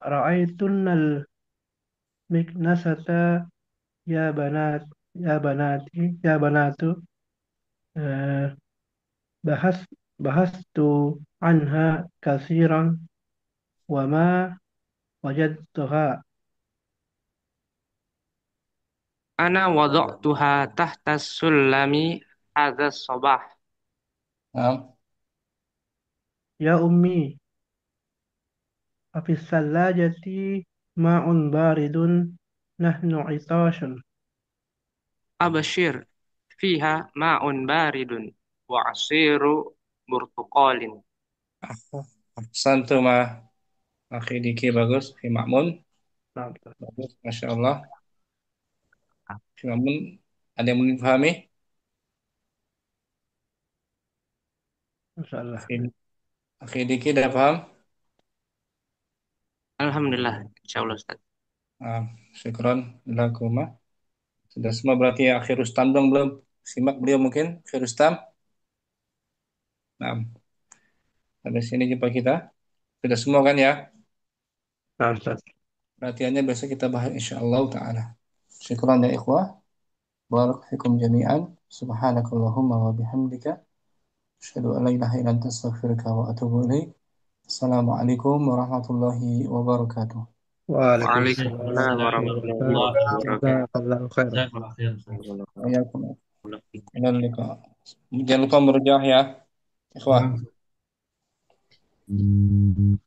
رأيتن المكنسة يا بنات يا بنات؟ آه، بحثت عنها كثيرا وما وجدتها. Ana wada'tuha tahta sulami hadha sabah. Nah, يا أمي، أفي الثلاجة ماء بارد؟ نحن عطاش. Abashir fiha ma'un baridun wa asiru burtuqalin. Santuma akhi Diki bagus Fi Ma'mun نعم. bagus Masya Allah Fi Ma'mun ada yang mungkin pahami إن شاء الله. Akhi Diki dah paham Alhamdulillah, insyaallah Ustaz. ah, syukron lakuma sudah semua berarti ya Akhir Rustam dong belum simak beliau mungkin Akhir Rustam nah sampai sini jumpa kita sudah semua kan ya نعم أستاذ. Latihannya besok kita bahas insyaallah ta'ala syukran ya ikhwah barakallahu fikum jami'an subhanakallahumma wa bihamdika asyhadu an la ilaha illa anta astaghfiruka wa atubu ilaik assalamualaikum warahmatullahi wabarakatuh وعليكم السلام Waalaikumsalam ورحمة warahmatullahi الله warahmatullahi وبركاته. wabarakatuh. جزاك الله خيرا. Jazakallah khair, Ustaz. Waalaikum. Ilal liqa. Jangan lupa merujuk ya ikhwah Hmm.